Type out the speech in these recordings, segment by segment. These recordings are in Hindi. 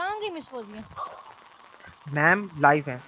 कहाँ गई मिस फौजिया? मैम लाइव है।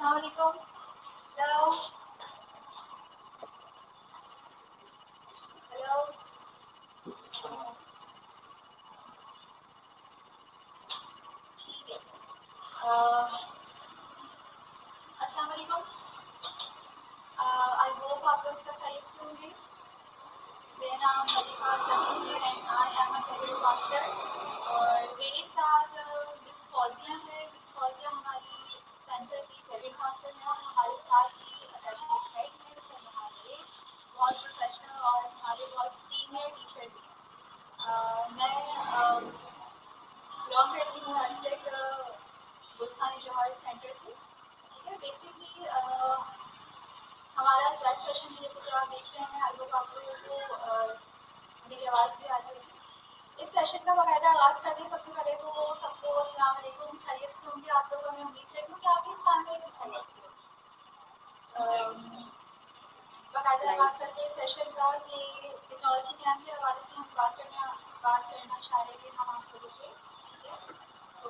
अस्सलाम वालेकुम। Hello hello. ठीक है। अस्सलाम वालेकुम। आई होप आप लोग सब खैरियत से होंगे। मेरा नाम मलिका जमील है and I am a career counsellor. और मेरे साथ मिस फौजिया है। मिस फौजिया हमारी सेंटर की करियर काउंसलर है और हमारे साथ ही एकेडमिक हेड है और हमारे बहुत प्रोफेशनल और हमारे बहुत सीनियर टीचर भी हैं। मैं बिलोंग करती हूँ एमटेक गुस्तानी जवाहर सेंटर से। ठीक है। बेसिकली हमारा क्लास सेशन जैसे कि आप देख रहे हैं, आई होप आप लोगों को मेरी आवाज़ भी आ रही है। इस सेशन का बाकायदा आगाज़ करने सबसे पहले तो सबको अस्सलाम वालेकुम, खैरियत से होंगे आप लोगों। मैं उम्मीद करती हूँ कि आपकी फैमिली भी खैरियत से हो। बाकायदा आगाज़ करते हैं सेशन का कि टेक्नोलॉजी ज्ञान के हवाले से हम बात करना चाह रहे थे हम आप लोगों से। ठीक है। तो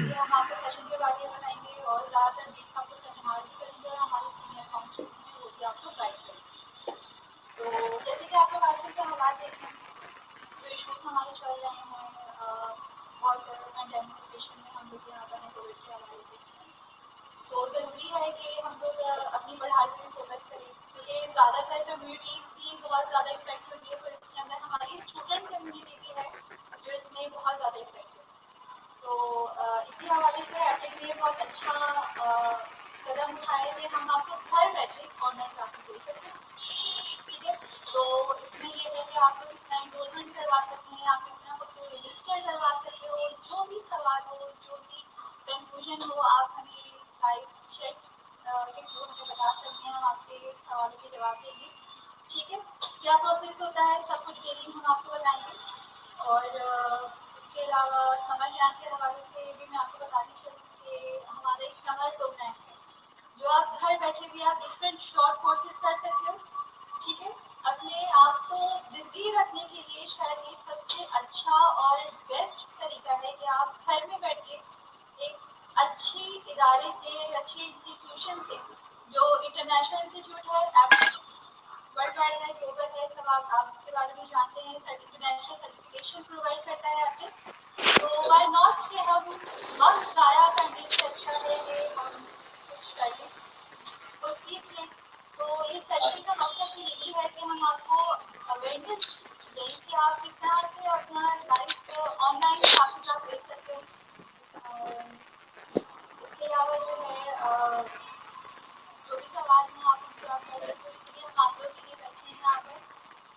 ये हम आपको सेशन के बारे में बताएंगे और ज़्यादातर बीच आपको सेमिनार भी करेंगे और हमारे सीनियर काउंसलर्स हैं वो भी आपको गाइड करेंगे। तो जैसे कि आप लोग आजकल के हालात देख रहे हैं, जो इशूज़ हमारे चल रहे हैं और पैंडेमिक सिचुएशन में हम लोग यहाँ पर हैं कोविड के हवाले से। तो ज़रूरी है कि हम लोग अपनी पढ़ाई पर फोकस करें क्योंकि ज़्यादातर कम्युनिटीज़ भी बहुत ज़्यादा इफेक्ट होती है। तो इसके अंदर हमारी स्टूडेंट कम्युनिटी भी है जो इसमें बहुत ज़्यादा इफेक्ट है। तो इसी हवाले से एटेक ने बहुत अच्छा कदम उठाया कि हम आपको घर बैठे ऑनलाइन क्लासेस दे सकते हैं। ठीक है। तो इसमें ये है कि आप लोग इसमें एनरोलमेंट करवा सकते हैं, आप इसमें खुद को रजिस्टर करवा सकते हो। जो भी सवाल हो, जो भी कंफ्यूजन हो, आप हमें लाइव चैट के थ्रू हमें बता सकते हैं, हम आपके सवालों के जवाब देंगे। ठीक है। क्या प्रोसेस होता है सब कुछ डिटेलिंग हम आपको बताएंगे। और इसके अलावा समर कैंप के हवाले से भी मैं आपको बतानी चाहूँ कि हमारा एक समर प्रोग्राम है जो आप घर बैठे भी आप डिफरेंट शॉर्ट कोर्सेज कर सकते हो। ठीक है। अपने आप को बिजी रखने के लिए शायद ये सबसे अच्छा और बेस्ट तरीका है कि आप घर में बैठ के एक अच्छी इदारे से, अच्छे इंस्टीट्यूशन से, जो इंटरनेशनल इंस्टीट्यूट है, एप्टिक वर्ल्ड वाइड है, ग्लोबल है, सब आप इसके बारे में जानते हैं, इंटरनेशनल सर्टिफिकेशन प्रोवाइड करता है एप्टिक। तो वाई नॉट कि हम वक्त ज़ाया करने से अच्छा है कि हम कुछ करें, कुछ सीख लें। तो इस सेशन का मकसद भी यही है कि हम आपको अवेयरनेस दें कि आप किस तरह से अपना लाइफ ऑनलाइन क्लासेस आप ले सकते हो। इसके अलावा जो है जो भी सवाल हैं आप हमसे आप करें, तो इसलिए हम आप लोगों के लिए बैठे हैं यहाँ पर।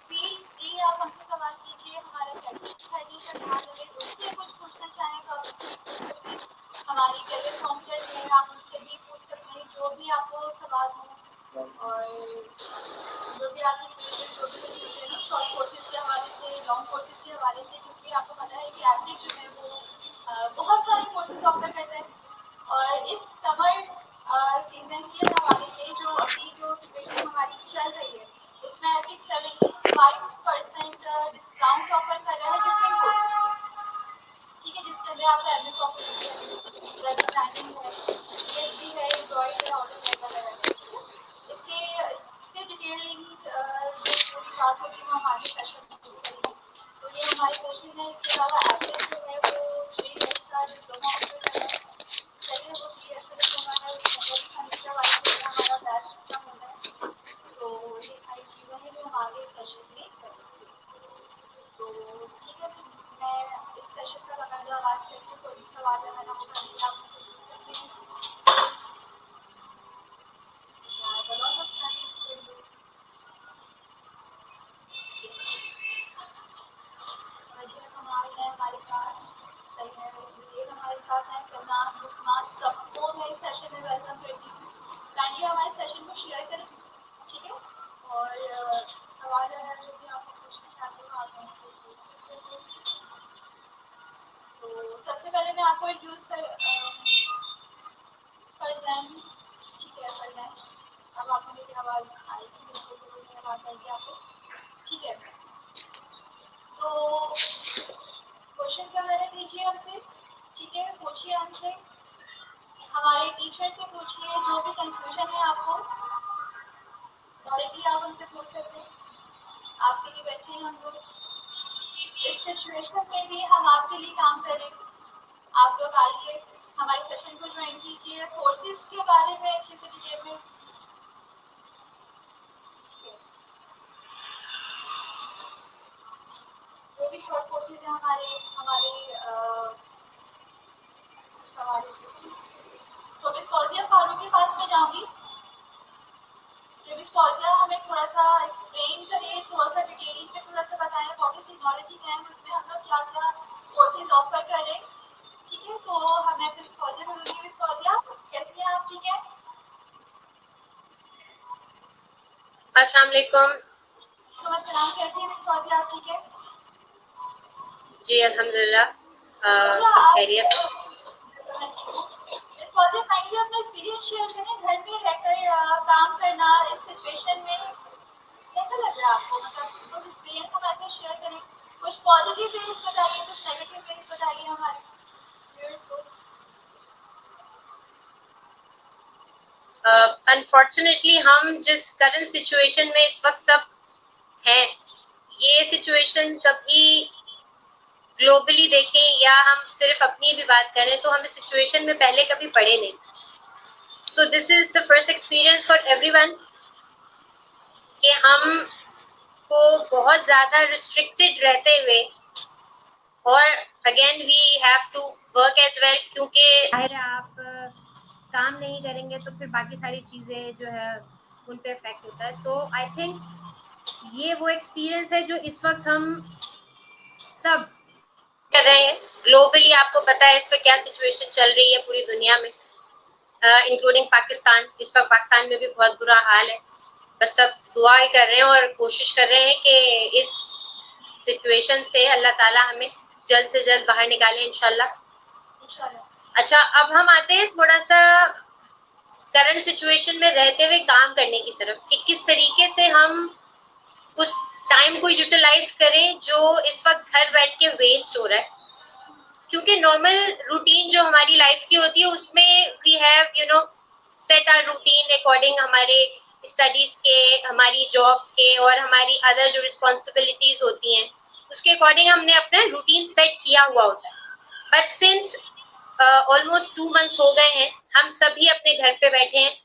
फील फ्री आप हमसे सवाल कीजिए। हमारा टेक्निकल है का ध्यान रखें, उससे कुछ पूछना चाहें तो आप उससे पूछ सकते हैं। हमारी करियर काउंसलर है, आप उससे भी पूछ सकते हैं जो भी आपको सवाल हो। और जो भी आपकी फील्ड जो भी कंफ्यूजन हो शॉर्ट कोर्सेज के हवाले से, लॉन्ग कोर्सेज के हवाले से, क्योंकि आपको पता है कि एप्टिक जो है वो बहुत सारे कोर्सेज ऑफर करता है। और इस समर सीजन के हवाले से जो अभी जो सिचुएशन हमारी चल रही है उसमें एप्टिक 75% डिस्काउंट ऑफर कर रहा है डिफरेंट कोर्सेज। ठीक है। जिसके अंदर आपका एम एस ऑफिस है, वेब डिजाइनिंग है, पीएचडी है, एंड्रॉइड है, ऑटोकैड वगैरह है। ठीक है। इससे डिटेलिंग जो पूरी बात होगी वो हम आगे सेशन में शुरू करेंगे। तो ये हमारे क्वेश्चन है। इसके अलावा एप्टिक जो है वो 3 ईयर्स का डिप्लोमा ऑफर कर रहा है। चलिए वो 3 ईयर्स का डिप्लोमा है, उसके अंदर भी हमेशा वाले से हमारा बैच खत्म होता है। तो ये सारी चीज़ें हैं जो हम आगे सेशन में करेंगे। तो ठीक है। मैं इस सेशन का बाकायदा आगाज़ करती हूँ। कोई भी सवाल अगर आपको करेंगे आप मुझसे पूछ सकते हैं। बहुत सारे कमाल है हमारे साथ। सही है। ये हमारे साथ हैं फरनान, मुस्मान, सबको मैं इस सेशन में वेलकम करती हूँ। काइंडली हमारे सेशन को शेयर करें। ठीक है। और सवाल है जो भी आपको पूछना चाहते हो आप मुझसे पूछ सकते हो। तो सबसे पहले मैं आपको इंट्रोड्यूस फरजान। ठीक है फरजान, अब आपको मेरी आवाज़ आएगी, बिल्कुल बिल्कुल मेरी आवाज़ आएगी आपको। ठीक है। तो क्वेश्चन वगैरह कीजिए हमसे। ठीक है। पूछिए हमसे। हमारे टीचर से पूछिए, जो भी कंफ्यूजन है आपको डायरेक्टली आप उनसे पूछ सकते हैं। आपके लिए बैठे हैं हम लोग, इस सिचुएशन में भी हम आपके लिए काम करें। आप लोग आइए, हमारे सेशन को ज्वाइन कीजिए, कोर्सेज के बारे में अच्छे से डिटेल में। जो भी शॉर्ट कोर्सेज हैं हमारे हमारे तो डिस्कॉजिया फारूक के पास में जाऊंगी। जो डिस्कॉजिया हमें थोड़ा सा एक्सप्लेन करिए, थोड़ा सा डिटेलिंग में थोड़ा सा बताएं कॉग्निटिव टेक्नोलॉजी है, उसमें हम लोग क्या क्या कोर्सेज ऑफर करें। ठीक है, तो हमें फिर डिस्कॉजिया मिलूंगी। डिस्कॉजिया कैसे हैं आप? ठीक है, अस्सलाम वालेकुम। सलाम, कैसे हैं डिस्कॉजिया आप? ठीक है जी अल्हम्दुलिल्लाह, अच्छा, सब आप खैरियत। डिस्कॉजिया काइंडली अपना एक्सपीरियंस शेयर करें, घर में रहकर काम करना इस सिचुएशन में कैसा लग रहा है आपको? मतलब कुछ एक्सपीरियंस हमारे साथ शेयर करें, कुछ पॉजिटिव वेज बताइए, कुछ नेगेटिव वेज बताइए हमारे व्यूअर्स को। अनफॉर्चुनेटली हम जिस करंट सिचुएशन में इस वक्त सब हैं, ये सिचुएशन कभी ग्लोबली देखें या हम सिर्फ अपनी भी बात करें तो हम इस सिचुएशन में पहले कभी पड़े नहीं। So this is the first experience for everyone कि हम को बहुत ज़्यादा रिस्ट्रिक्टेड रहते हुए, और again we have to work as well, क्योंकि जाहिर है आप काम नहीं करेंगे तो फिर बाकी सारी चीज़ें जो है उन पे इफेक्ट होता है। सो आई थिंक ये वो एक्सपीरियंस है जो इस वक्त हम सब कर रहे हैं। ग्लोबली आपको पता है इस वक्त क्या सिचुएशन चल रही है पूरी दुनिया में, इंक्लूडिंग पाकिस्तान। इस वक्त पाकिस्तान में भी बहुत बुरा हाल है। बस सब दुआ ही कर रहे हैं और कोशिश कर रहे हैं कि इस सिचुएशन से अल्लाह ताला हमें जल्द से जल्द बाहर निकाले इंशाल्लाह। अच्छा, अब हम आते हैं थोड़ा सा करंट सिचुएशन में रहते हुए काम करने की तरफ कि किस तरीके से हम उस टाइम को यूटिलाइज करें जो इस वक्त घर बैठ के वेस्ट हो रहा है। क्योंकि नॉर्मल रूटीन जो हमारी लाइफ की होती है उसमें we have set our routine according हमारे स्टडीज के, हमारी जॉब्स के और हमारी अदर जो रिस्पॉन्सिबिलिटीज होती हैं उसके अकॉर्डिंग हमने अपना रूटीन सेट किया हुआ होता है। बट सिंस ऑलमोस्ट 2 मंथ्स हो गए हैं, हम सभी अपने घर पे बैठे हैं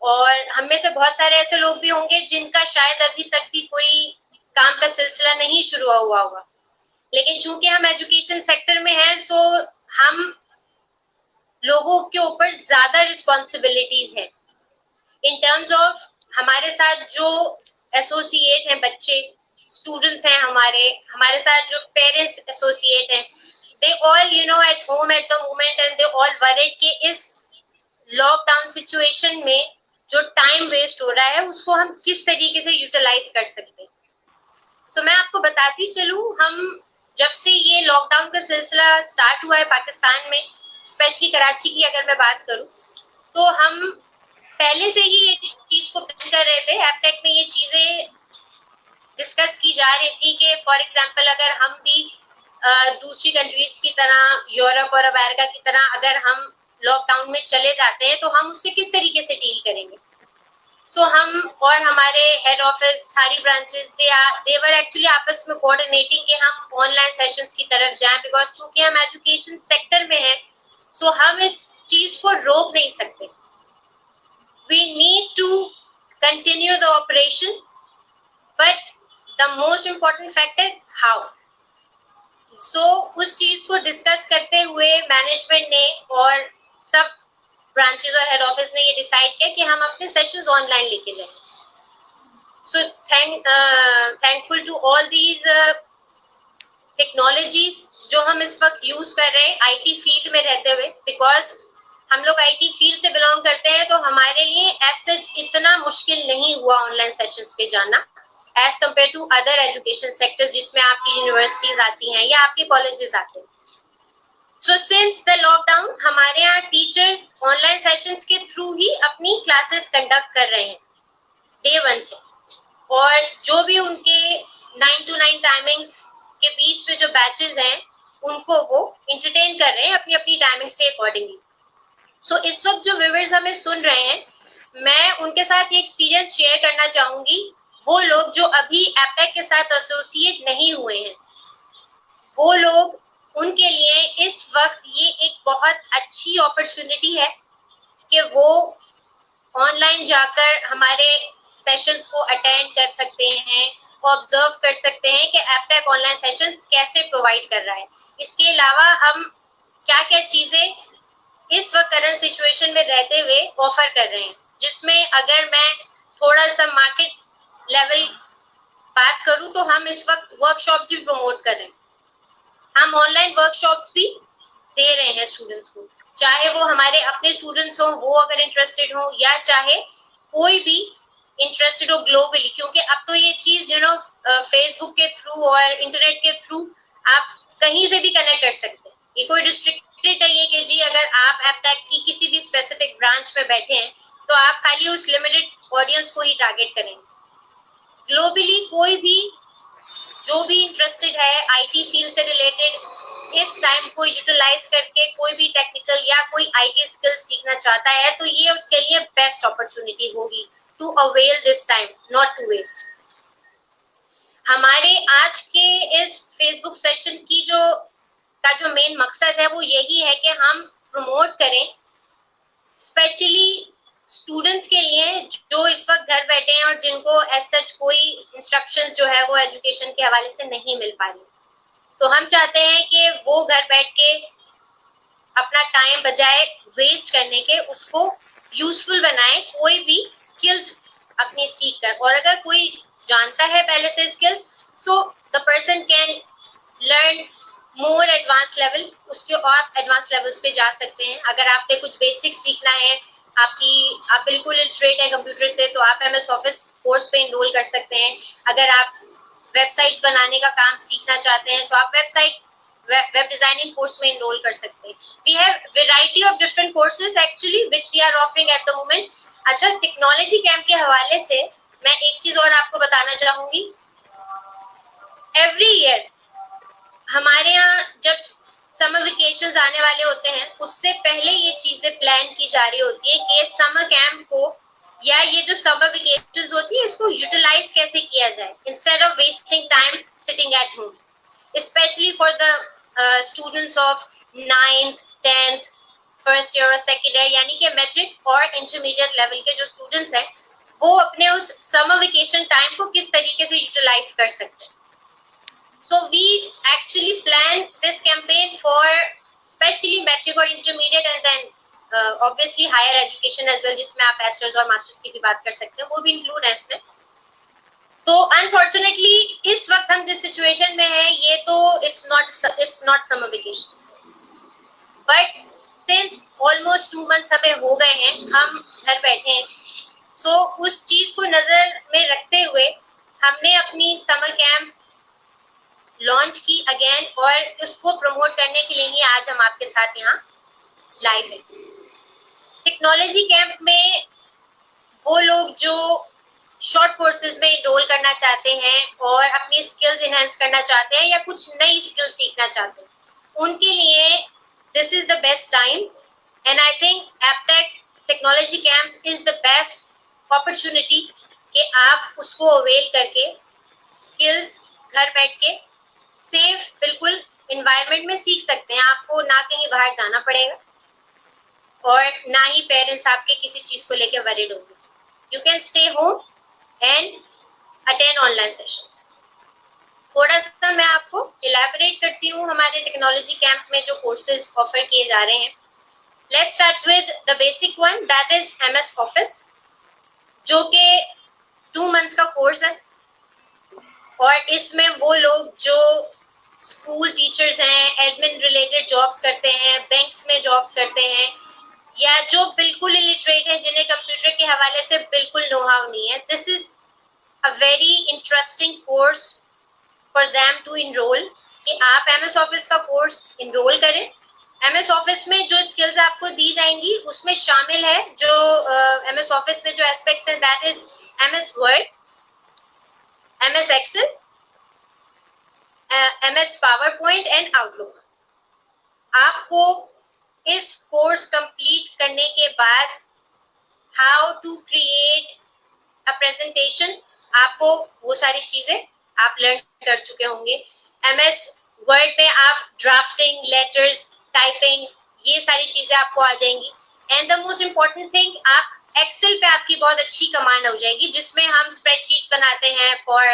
और हम में से बहुत सारे ऐसे लोग भी होंगे जिनका शायद अभी तक भी कोई काम का सिलसिला नहीं शुरू हुआ होगा। लेकिन चूंकि हम एजुकेशन सेक्टर में हैं, सो हम लोगों के ऊपर ज्यादा रिस्पॉन्सिबिलिटीज है इन टर्म्स ऑफ हमारे साथ जो एसोसिएट हैं, बच्चे स्टूडेंट्स हैं, हमारे साथ जो पेरेंट्स एसोसिएट हैं, they all at home at the moment and they all worried कि इस लॉकडाउन सिचुएशन में जो टाइम वेस्ट हो रहा है उसको हम किस तरीके से यूटिलाइज कर सकते हैं। सो मैं आपको बताती चलूं, हम जब से ये लॉकडाउन का सिलसिला स्टार्ट हुआ है पाकिस्तान में, स्पेशली कराची की अगर मैं बात करूं, तो हम पहले से ही ये चीज को प्लान कर रहे थे। एपटेक में ये चीजें डिस्कस की जा रही थी कि फॉर एग्जांपल अगर हम भी दूसरी कंट्रीज की तरह, यूरोप और अमेरिका की तरह अगर हम लॉकडाउन में चले जाते हैं तो हम उससे किस तरीके से डील करेंगे। सो हम और हमारे हेड ऑफिस, सारी ब्रांचेस, दे वर एक्चुअली आपस में कोऑर्डिनेटिंग कि हम ऑनलाइन सेशंस की तरफ जाएं, बिकॉज चूंकि हम एजुकेशन सेक्टर में हैं, सो हम इस चीज को रोक नहीं सकते। We need to continue the operation, but the most important factor how. So उस चीज को डिस्कस करते हुए मैनेजमेंट ने और सब ब्रांचेस और हेड ऑफिस ने ये डिसाइड किया कि हम अपने सेशंस ऑनलाइन लेके जाएं। So thankful to all these technologies जो हम इस वक्त यूज कर रहे हैं आईटी फील्ड में रहते हुए, बिकॉज हम लोग आईटी फील्ड से बिलोंग करते हैं, तो हमारे लिए एज सच इतना मुश्किल नहीं हुआ ऑनलाइन सेशंस पे जाना as compare to other education sectors जिसमें आपकी यूनिवर्सिटीज आती हैं या आपके कॉलेजेस आते हैं। सो सिंस द लॉकडाउन हमारे यहाँ टीचर्स ऑनलाइन सेशंस के थ्रू ही अपनी क्लासेस कंडक्ट कर रहे हैं डे 1 से, और जो भी उनके 9 to 9 टाइमिंग्स के बीच में जो बैचेस हैं उनको वो इंटरटेन कर रहे हैं अपनी अपनी टाइमिंग से अकॉर्डिंगली। सो इस वक्त जो व्यूअर्स हमें सुन रहे हैं, मैं उनके साथ ये एक्सपीरियंस शेयर करना चाहूंगी, वो लोग जो अभी एपटेक के साथ एसोसिएट नहीं हुए हैं, वो लोग, उनके लिए इस वक्त ये एक बहुत अच्छी अपॉर्चुनिटी है कि वो ऑनलाइन जाकर हमारे सेशंस को अटेंड कर सकते हैं, ऑब्जर्व कर सकते हैं कि एपटेक ऑनलाइन सेशंस कैसे प्रोवाइड कर रहा है। इसके अलावा हम क्या क्या चीजें इस वक्त करंट सिचुएशन में रहते हुए ऑफर कर रहे हैं, जिसमें अगर मैं थोड़ा सा मार्केट लेवल बात करूं तो हम इस वक्त वर्कशॉप्स भी प्रमोट कर रहे हैं। हम ऑनलाइन वर्कशॉप्स भी दे रहे हैं स्टूडेंट्स को, चाहे वो हमारे अपने स्टूडेंट्स हो, वो अगर इंटरेस्टेड हो, या चाहे कोई भी इंटरेस्टेड हो ग्लोबली, क्योंकि अब तो ये चीज फेसबुक के थ्रू और इंटरनेट के थ्रू आप कहीं से भी कनेक्ट कर सकते हैं। ये कोई रिस्ट्रिक्टेड नहीं है कि जी अगर आप एपटेक की किसी भी स्पेसिफिक ब्रांच में बैठे हैं तो आप खाली उस लिमिटेड ऑडियंस को ही टारगेट करेंगे। ग्लोबली कोई भी जो भी इंटरेस्टेड है आईटी फील्ड से रिलेटेड, इस टाइम को यूटिलाइज करके कोई भी टेक्निकल या कोई आईटी स्किल सीखना चाहता है, तो ये उसके लिए बेस्ट अपॉर्चुनिटी होगी to avail this time, not to waste. हमारे आज के इस फेसबुक सेशन की जो मेन मकसद है वो यही है कि हम प्रमोट करें स्पेशली स्टूडेंट्स के लिए जो इस वक्त घर बैठे हैं और जिनको एज सच कोई इंस्ट्रक्शंस जो है वो एजुकेशन के हवाले से नहीं मिल पा रही। तो हम चाहते हैं कि वो घर बैठ के अपना टाइम बजाय वेस्ट करने के उसको यूजफुल बनाए, कोई भी स्किल्स अपनी सीख कर। और अगर कोई जानता है पहले से skills, so the person can learn more advance level, उसके और एडवांस लेवल्स पे जा सकते हैं। अगर आपने कुछ बेसिक सीखना है, आप बिल्कुल इलिटरेट है कंप्यूटर से, तो आप एमएस ऑफिस कोर्स पे इनरोल कर सकते हैं। अगर आप वेबसाइट्स बनाने का काम सीखना चाहते हैं तो आप वेब डिजाइनिंग कोर्स में इनरोल कर सकते हैं। We have variety of different courses actually which we are offering at the moment. अच्छा, टेक्नोलॉजी कैंप के हवाले से मैं एक चीज और आपको बताना चाहूंगी। एवरी ईयर हमारे यहाँ जब समर वेकेशंस आने वाले होते हैं, उससे पहले ये चीजें प्लान की जा रही होती है कि समर कैंप को या ये जो समर वेकेशंस होती है इसको यूटिलाइज कैसे किया जाए instead of wasting time sitting at home, specially for the students of 9th 10th first year और सेकेंड ईयर, यानी कि मैट्रिक और इंटरमीडिएट लेवल के जो स्टूडेंट्स हैं वो अपने उस समर वेकेशन टाइम को किस तरीके से यूटिलाइज कर सकते हैं। So we actually planned this campaign for especially matric और intermediate and then obviously higher education as well, जिसमें आप bachelor's और masters की भी बात कर सकते हैं, वो भी include है इसमें। तो unfortunately इस वक्त हम जिस situation में हैं, ये तो it's not summer vacations, but since almost 2 months हमें हो गए हैं, हम घर बैठे हैं, so उस चीज को नजर में रखते हुए हमने अपनी summer camp लॉन्च की अगेन, और उसको प्रमोट करने के लिए ही आज हम आपके साथ यहाँ लाइव हैं। टेक्नोलॉजी कैंप में वो लोग जो शॉर्ट कोर्सेज में इनरोल करना चाहते हैं और अपनी स्किल्स इनहेंस करना चाहते हैं या कुछ नई स्किल सीखना चाहते हैं, उनके लिए this is the best time and I think Aptech technology camp is the best opportunity कि आप उसको अवेल करके स्किल्स घर बैठ के सेफ बिल्कुल एनवायरनमेंट में सीख सकते हैं। आपको ना कहीं बाहर जाना पड़ेगा और ना ही पेरेंट्स आपके किसी चीज को लेकर वरीड होंगे। You can stay home and attend online sessions. थोड़ा सा मैं आपको इलैबोरेट करती हूँ हमारे टेक्नोलॉजी कैंप में जो कोर्सेज ऑफर किए जा रहे हैं। Let's start with the basic one, that is MS office, जो कि 2 months का कोर्स है और इसमें वो लोग जो स्कूल टीचर्स हैं, एडमिन रिलेटेड जॉब्स करते हैं, बैंक्स में जॉब्स करते हैं, या जो बिल्कुल इलिटरेट हैं, जिन्हें कंप्यूटर के हवाले से बिल्कुल नो हाउ नहीं है, this is a very interesting course for them to enrol. कि आप एमएस ऑफिस का कोर्स इनरोल करें। एमएस ऑफिस में जो स्किल्स आपको दी जाएंगी उसमें शामिल है जो एमएस ऑफिस में जो एस्पेक्ट्स हैं, that is MS Word, MS Excel, MS PowerPoint and Outlook. आपको इस कोर्स कंप्लीट करने के बाद how to create a presentation, आपको वो सारी चीजें आप लर्न कर चुके होंगे। MS वर्ड में आप ड्राफ्टिंग, लेटर्स, टाइपिंग, ये सारी चीजें आपको आ जाएंगी। And the most important thing, आप एक्सेल पे आपकी बहुत अच्छी कमांड हो जाएगी, जिसमें हम स्प्रेडशीट्स बनाते हैं for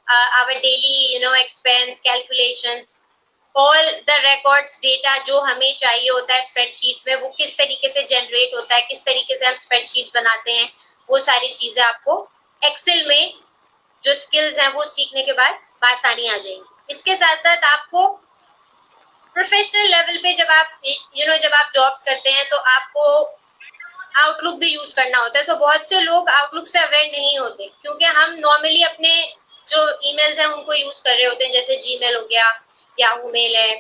our daily expense calculations, all the records, data जो हमें चाहिए होता है स्प्रेडशीट्स में, वो किस तरीके से जनरेट होता है, किस तरीके से हम स्प्रेडशीट्स बनाते हैं, वो सारी चीजें आपको एक्सेल में जो स्किल्स हैं वो सीखने के बाद आसानी आ जाएंगी। इसके साथ साथ आपको प्रोफेशनल लेवल पे जब आप जब आप जॉब्स करते हैं तो आपको आउटलुक भी यूज करना होता है। तो बहुत से लोग आउटलुक से अवेयर नहीं होते, क्योंकि हम नॉर्मली अपने जो ईमेल्स हैं उनको यूज कर रहे होते हैं, जैसे जीमेल हो गया, याहू मेल है,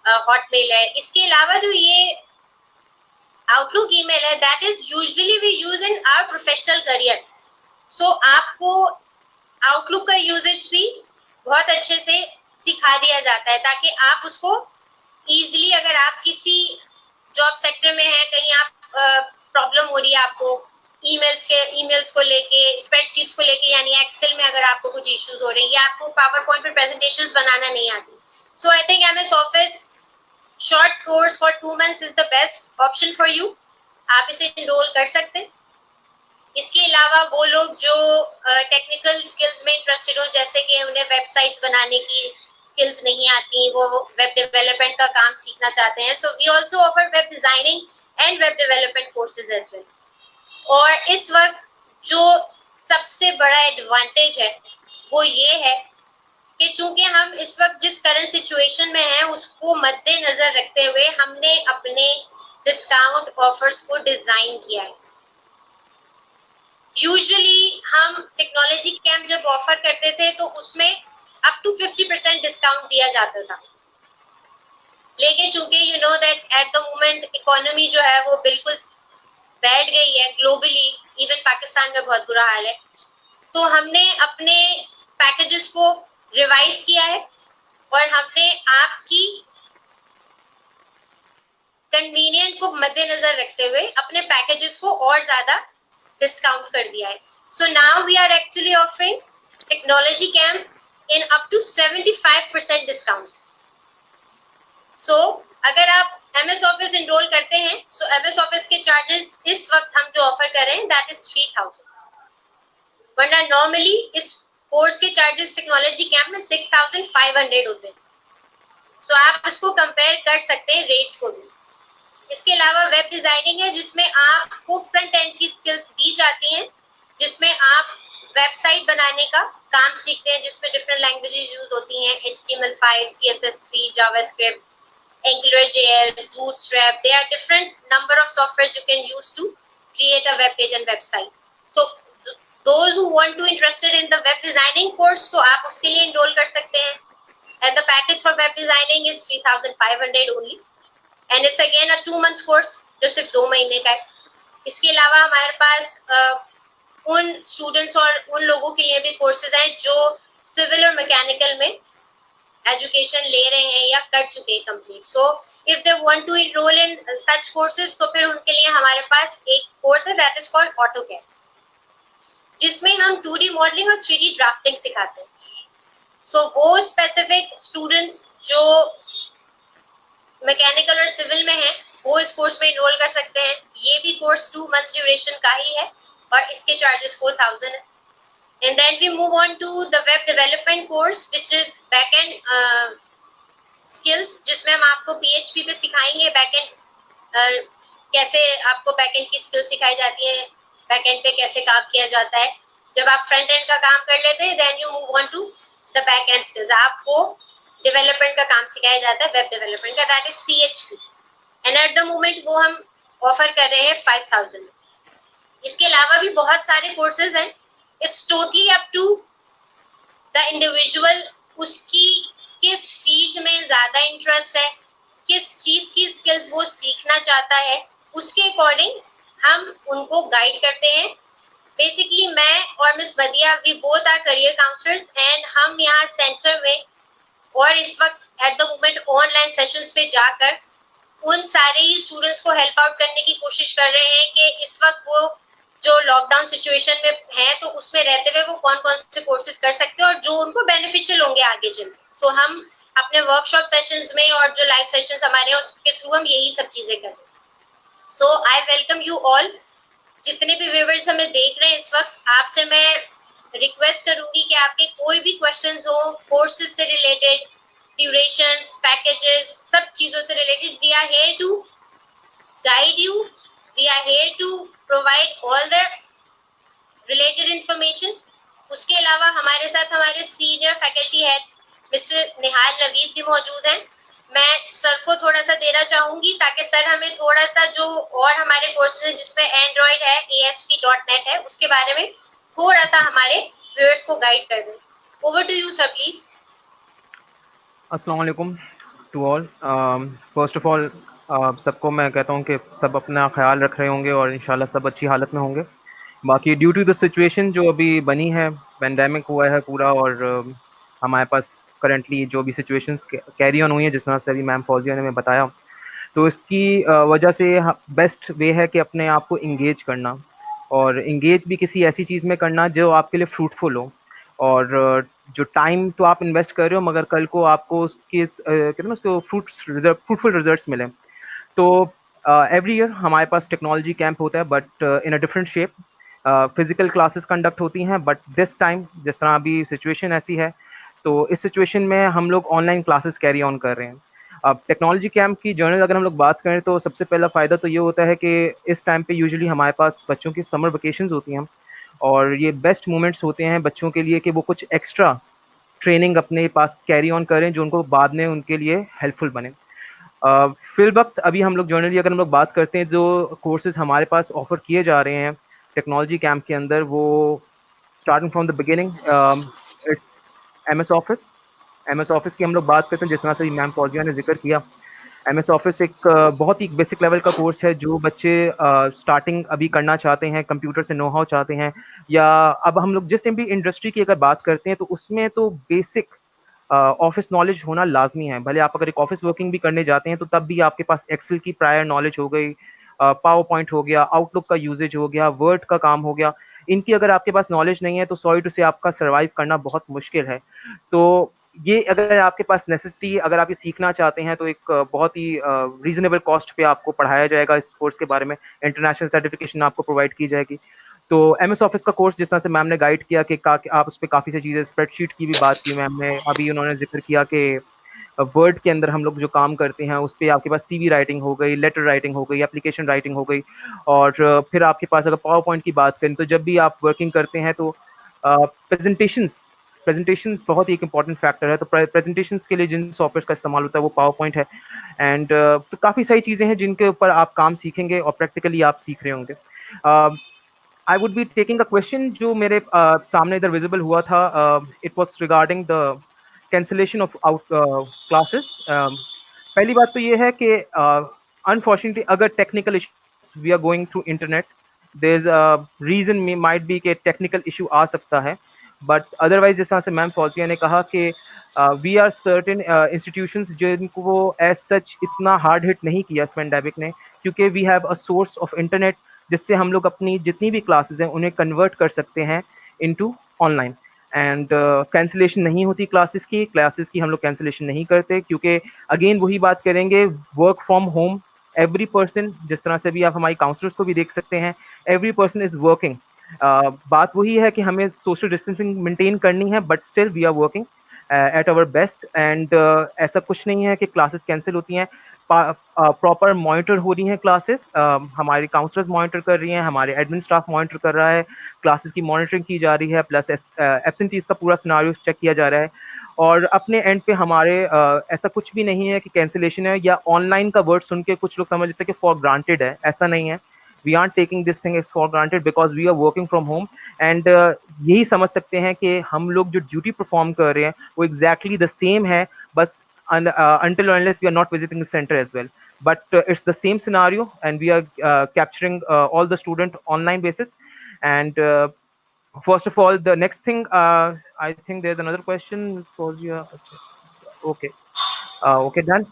हॉटमेल है। इसके अलावा जो ये आउटलुक ईमेल है, that is usually we use in our professional career. So आपको आउटलुक का यूजेज भी बहुत अच्छे से सिखा दिया जाता है, ताकि आप उसको इजीली, अगर आप किसी जॉब सेक्टर में हैं, कहीं आप प्रॉब्लम हो रही है आपको ईमेल्स को लेके, स्प्रेडशीट्स को लेके, यानी एक्सेल में अगर आपको कुछ इश्यूज हो रहे हैं या आपको पावर पॉइंट पर प्रेजेंटेशंस बनाना नहीं आती, so I think MS Office short course for 2 months is the best option for you. आप इसे एनरोल कर सकते हैं। इसके अलावा वो लोग जो टेक्निकल स्किल्स में इंटरेस्टेड हो, जैसे कि उन्हें वेबसाइट्स बनाने की स्किल्स नहीं आती, वो वेब डेवलपमेंट का काम सीखना चाहते हैं, so we also offer web designing and web development courses as well. और इस वक्त जो सबसे बड़ा एडवांटेज है वो ये है कि चूंकि हम इस वक्त जिस करंट सिचुएशन में हैं उसको मद्देनजर रखते हुए हमने अपने डिस्काउंट ऑफर्स को डिजाइन किया है। यूजुअली हम टेक्नोलॉजी कैंप जब ऑफर करते थे तो उसमें अप टू 50% डिस्काउंट दिया जाता था, लेकिन चूंकि you know that at the moment economy जो है वो बिल्कुल बैठ गई है ग्लोबली, इवन पाकिस्तान में बहुत बुरा हाल है, तो हमने अपने पैकेजेस को रिवाइज किया है और हमने आपकी कन्वीनियंट को मद्देनजर रखते हुए अपने पैकेजेस को और ज्यादा डिस्काउंट कर दिया है। So now we are actually offering technology camp in up to 75% discount. So अगर आप MS ऑफिस एनरोल करते हैं, सो MS ऑफिस के चार्जेस इस वक्त हम जो ऑफर कर रहे हैं दैट इज 3000, वरना नॉर्मली इस कोर्स के चार्जेस टेक्नोलॉजी कैंप में 6500 होते हैं। सो आप इसको कंपेयर कर सकते हैं रेट्स को भी। इसके अलावा वेब डिजाइनिंग है, जिसमें आपको फ्रंट एंड की स्किल्स दी जाती हैं, जिसमें आप वेबसाइट बनाने का काम सीखते हैं, जिसमें डिफरेंट लैंग्वेजेस यूज होती हैं, HTML5, CSS3, JavaScript, AngularJS, Bootstrap. There are different number of softwares you can use to create a web page and website. So those who want to interested in the web designing course, so आप उसके लिए enroll कर सकते हैं, and the package for web designing is 3500 only, and it's again a 2 months course जो सिर्फ 2 महीने का है। इसके अलावा हमारे पास उन स्टूडेंट्स और उन लोगों के लिए भी कोर्सेज हैं जो सिविल और मैकेनिकल में एजुकेशन ले रहे हैं या कर चुके हैं complete. So if they want to enrol in such courses, तो फिर उनके लिए हमारे पास एक कोर्स है दैट इज कॉल्ड ऑटोकैड, जिसमें हम 2D मॉडलिंग और 3D ड्राफ्टिंग सिखाते हैं। सो वो स्पेसिफिक स्टूडेंट्स जो मैकेनिकल और सिविल में हैं वो इस कोर्स में एनरोल कर सकते हैं। ये भी कोर्स 2 months ड्यूरेशन का ही है और इसके चार्जेस 4000 है। And then we move on to the web development course, which is backend skills, जिसमें हम आपको PHP पे सिखाएंगे backend कैसे आपको backend की skills सिखाई जाती है, backend पे कैसे काम किया जाता है। जब आप front end का काम कर लेते हैं, then you move on to the backend skills, आपको development का काम सिखाया जाता है, web development का, that is PHP, and at the moment वो हम offer कर रहे हैं 5000। इसके अलावा भी बहुत सारे कोर्सेज हैं। It's totally up to the individual, उसकी किस फील्ड में ज्यादा इंटरेस्ट है, किस चीज की स्किल्स वो सीखना चाहता है, उसके अकॉर्डिंग हम उनको गाइड करते हैं। बेसिकली मैं और मिस वदिया, we both are career counsellors, and हम यहाँ सेंटर में और इस वक्त at the moment online sessions पे जाकर उन सारे ही स्टूडेंट्स को हेल्प आउट करने की कोशिश कर रहे हैं कि इस वक्त वो जो लॉकडाउन सिचुएशन में है तो उसमें रहते हुए वो कौन कौन से कोर्सेज कर सकते हैं और जो उनको बेनिफिशियल होंगे आगे चलकर। सो हम अपने वर्कशॉप सेशंस में और जो लाइव सेशंस हमारे हैं उसके थ्रू हम यही सब चीजें कर रहे हैं। सो आई वेलकम यू ऑल, जितने भी व्यूअर्स हमें देख रहे हैं इस वक्त, आपसे मैं रिक्वेस्ट करूंगी कि आपके कोई भी क्वेश्चंस हो कोर्सेज से रिलेटेड, ड्यूरेशंस, पैकेजेस, सब चीजों से related, we are here to guide you, we are here to provide all the related information. उसके अलावा हमारे साथ हमारे senior faculty head mister Nihal Naveed भी मौजूद हैं। मैं सर को थोड़ा सा देना चाहूंगी ताकि सर हमें थोड़ा सा जो और हमारे कोर्सेज हैं जिसमें एंड्रॉइड है, ASP.NET है, उसके बारे में थोड़ा सा हमारे व्यूअर्स को गाइड कर दें। Over to you sir please. अस्सलाम वालेकुम to all. First of all सबको मैं कहता हूँ कि सब अपना ख्याल रख रहे होंगे और इंशाल्लाह सब अच्छी हालत में होंगे। बाकी ड्यू टू द सिचुएशन जो अभी बनी है, पेंडेमिक हुआ है पूरा, और हमारे पास करंटली जो भी सिचुएशंस कैरी ऑन हुई है, जिस तरह से अभी मैम फौजिया ने हमें बताया, तो इसकी वजह से बेस्ट वे है कि अपने आप को इंगेज करना, और इंगेज भी किसी ऐसी चीज़ में करना जो आपके लिए फ्रूटफुल हो। और जो टाइम तो आप इन्वेस्ट कर रहे हो, मगर कल को आपको उसके कहते हैं ना, उसको फ्रूटफुल रिजल्ट्स मिले। तो एवरी ईयर हमारे पास टेक्नोलॉजी कैंप होता है, but in a different shape. Physical classes conduct होती हैं, बट दिस टाइम जिस तरह अभी सिचुएशन ऐसी है, तो इस सिचुएशन में हम लोग ऑनलाइन क्लासेस कैरी ऑन कर रहे हैं। अब टेक्नोलॉजी कैंप की जर्नल अगर हम लोग बात करें तो सबसे पहला फ़ायदा तो ये होता है कि इस टाइम पे यूजुअली हमारे पास बच्चों की समर वेकेशंस होती हैं, और ये बेस्ट मोमेंट्स होते हैं बच्चों के लिए कि वो कुछ एक्स्ट्रा ट्रेनिंग अपने पास कैरी ऑन करें जो उनको बाद में उनके लिए हेल्पफुल बने। फिल वक्त अभी हम लोग जनरली अगर हम लोग बात करते हैं, जो कोर्सेज हमारे पास ऑफर किए जा रहे हैं टेक्नोलॉजी कैंप के अंदर, वो starting from the beginning it's M S office की हम लोग बात करते हैं। जिस तरह से मैम फौजिया ने जिक्र किया, MS ऑफिस एक बहुत ही बेसिक लेवल का कोर्स है जो बच्चे स्टार्टिंग अभी करना चाहते हैं, कंप्यूटर से नो हाउ चाहते हैं, या अब हम लोग जिस भी इंडस्ट्री की अगर बात करते हैं तो उसमें तो बेसिक ऑफिस नॉलेज होना लाजमी है। भले आप अगर एक ऑफिस वर्किंग भी करने जाते हैं तो तब भी आपके पास एक्सेल की प्रायर नॉलेज हो गई, पावर पॉइंट हो गया, आउटलुक का यूजेज हो गया, वर्ड का काम हो गया। इनकी अगर आपके पास नॉलेज नहीं है तो सॉरी टू से आपका सर्वाइव करना बहुत मुश्किल है। तो ये अगर आपके पास नेसेसिटी, अगर आप ये सीखना चाहते हैं तो एक बहुत ही रीजनेबल कॉस्ट पे आपको पढ़ाया जाएगा इस कोर्स के बारे में। इंटरनेशनल सर्टिफिकेशन आपको प्रोवाइड की जाएगी। तो MS ऑफिस का कोर्स जिस तरह से मैम ने गाइड किया कि आप उस पर काफ़ी सी चीज़ें, स्प्रेडशीट की भी बात की मैम ने, अभी उन्होंने जिक्र किया कि वर्ड के अंदर हम लोग जो काम करते हैं उस पर आपके पास CV राइटिंग हो गई, लेटर राइटिंग हो गई, एप्लीकेशन राइटिंग हो गई, और फिर आपके पास अगर पावर पॉइंट की बात करें तो जब भी आप वर्किंग करते हैं तो प्रेजेंटेशंस बहुत ही एक इंपॉर्टेंट फैक्टर है। तो प्रेजेंटेशंस के लिए जिन सॉफ्टवेयर का इस्तेमाल होता है वो पावर पॉइंट है, एंड तो काफ़ी सारी चीज़ें हैं जिनके ऊपर आप काम सीखेंगे और प्रैक्टिकली आप सीख रहे होंगे। I would be taking a question जो मेरे सामने इधर विजिबल हुआ था। It was regarding the cancellation of out classes. पहली बात तो ये है कि अनफॉर्चुनेटली अगर technical issue we are going through internet, there is a reason might be कि टेक्निकल इशू आ सकता है, बट अदरवाइज जिस तरह से मैम फौजिया ने कहा कि वी आर सर्टेन इंस्टीट्यूशंस जिनको वो एज सच इतना हार्ड हिट नहीं किया इस पेंडेमिक ने, क्योंकि we have a source of internet जिससे हम लोग अपनी जितनी भी क्लासेस हैं उन्हें कन्वर्ट कर सकते हैं इनटू ऑनलाइन। एंड कैंसिलेशन नहीं होती क्लासेस की हम लोग कैंसिलेशन नहीं करते, क्योंकि अगेन वही बात करेंगे, work from home every person, जिस तरह से भी आप हमारी काउंसलर्स को भी देख सकते हैं, एवरी पर्सन इज वर्किंग। बात वही है कि हमें सोशल डिस्टेंसिंग मेंटेन करनी है, but still we are working at our best. And ऐसा कुछ नहीं है कि क्लासेस कैंसिल होती हैं, प्रॉपर मॉनिटर हो रही हैं क्लासेस, हमारी काउंसलर्स मॉनिटर कर रही हैं, हमारे एडमिन स्टाफ मॉनिटर कर रहा है, क्लासेस की मॉनिटरिंग की जा रही है, प्लस एब्सेंटीज का पूरा सिनारियो चेक किया जा रहा है। और अपने एंड पे हमारे ऐसा कुछ भी नहीं है कि कैंसिलेशन है, या ऑनलाइन का वर्ड सुन के कुछ लोग समझ लेते हैं कि फॉर ग्रांटेड है, ऐसा नहीं है। We are taking this thing is for granted because we are working from home. And यही समझ सकते हैं कि हम लोग जो ड्यूटी परफॉर्म कर रहे हैं वो एग्जैक्टली द सेम है, बस until or unless we are not visiting the center as well, but it's the same scenario, and we are capturing all the student online basis. And first of all, the next thing, I think there's another question. Okay, okay, done.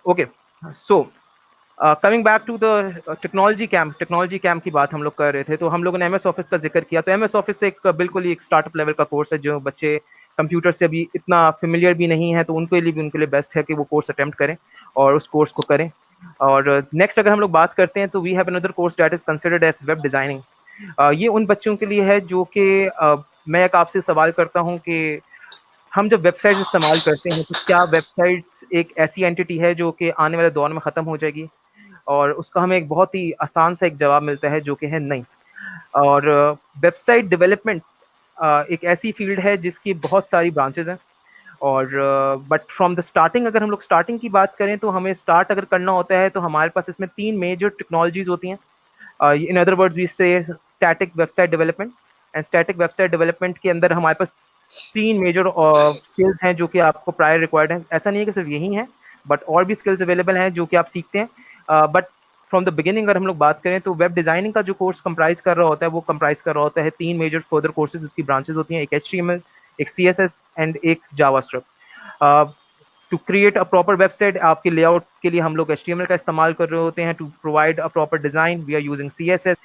Okay, so coming back to the technology camp की बात हम लोग कर रहे थे, तो हम लोगों ने एमएस ऑफिस का जिक्र किया। तो एमएस ऑफिस एक बिल्कुल ही एक स्टार्टअप लेवल का कोर्स है, जो बच्चे कंप्यूटर से अभी इतना फेमिलियर भी नहीं है, तो उनके लिए बेस्ट है कि वो कोर्स अटेम्प्ट करें और उस कोर्स को करें। और नेक्स्ट अगर हम लोग बात करते हैं, तो we have another course that is considered as web designing. ये उन बच्चों के लिए है जो कि मैं एक आपसे सवाल करता हूँ कि हम जब वेबसाइट्स इस्तेमाल करते हैं, तो क्या वेबसाइट्स एक ऐसी एंटिटी है जो कि आने वाले दौर में ख़त्म हो जाएगी? और उसका हमें एक बहुत ही आसान सा एक जवाब मिलता है, जो कि है नहीं। और वेबसाइट डेवलपमेंट एक ऐसी फील्ड है जिसकी बहुत सारी ब्रांचेज हैं। और बट फ्रॉम द स्टार्टिंग, अगर हम लोग स्टार्टिंग की बात करें, तो हमें स्टार्ट अगर करना होता है, तो हमारे पास इसमें 3 मेजर टेक्नोलॉजीज होती हैं। इन अदर वर्ड्स वी से static website development. And static website development के अंदर हमारे पास 3 मेजर स्किल्स हैं जो कि आपको प्रायर रिक्वायर्ड हैं। ऐसा नहीं है कि सिर्फ यही हैं, बट और भी स्किल्स अवेलेबल हैं जो कि आप सीखते हैं। बट फ्रॉम द बिगिनिंग अगर हम लोग बात करें, तो वेब डिजाइनिंग का जो कोर्स कंप्राइज कर रहा होता है, वो कंप्राइज कर रहा होता है 3 मेजर फर्दर कोर्सेज, जिसकी ब्रांचेज होती हैं, एक HTML, एक CSS एंड एक JavaScript. To create a proper website, आपके लेआउट के लिए हम लोग HTML का इस्तेमाल कर रहे होते हैं। To provide a proper design, we are using CSS,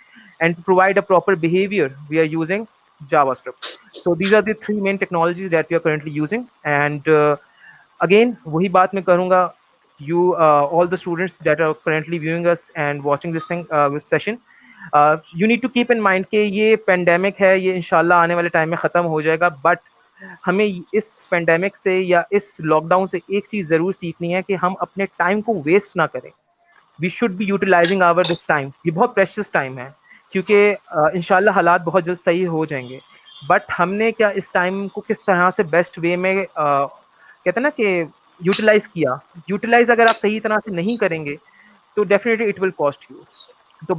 and to provide a proper behaviour, we are using JavaScript. So these are the 3 main technologies that we are currently using. And again, वही बात मैं करूँगा, you all the students that are currently viewing us and watching this session, you need to keep in mind कि ये पेंडेमिक है, ये इंशाल्लाह आने वाले टाइम में ख़त्म हो जाएगा। बट हमें इस पेंडेमिक से या इस लॉकडाउन से एक चीज़ ज़रूर सीखनी है कि हम अपने टाइम को वेस्ट ना करें। We should be utilising our this time. ये बहुत प्रेशियस टाइम है, क्योंकि इंशाल्लाह हालात बहुत जल्द सही हो जाएंगे। बट हमने क्या इस टाइम को किस तरह से बेस्ट वे में कहते हैं ना कि यूटिलाइज किया। यूटिलाइज अगर आप सही तरह से नहीं करेंगे, तो definitely it will cost you. तो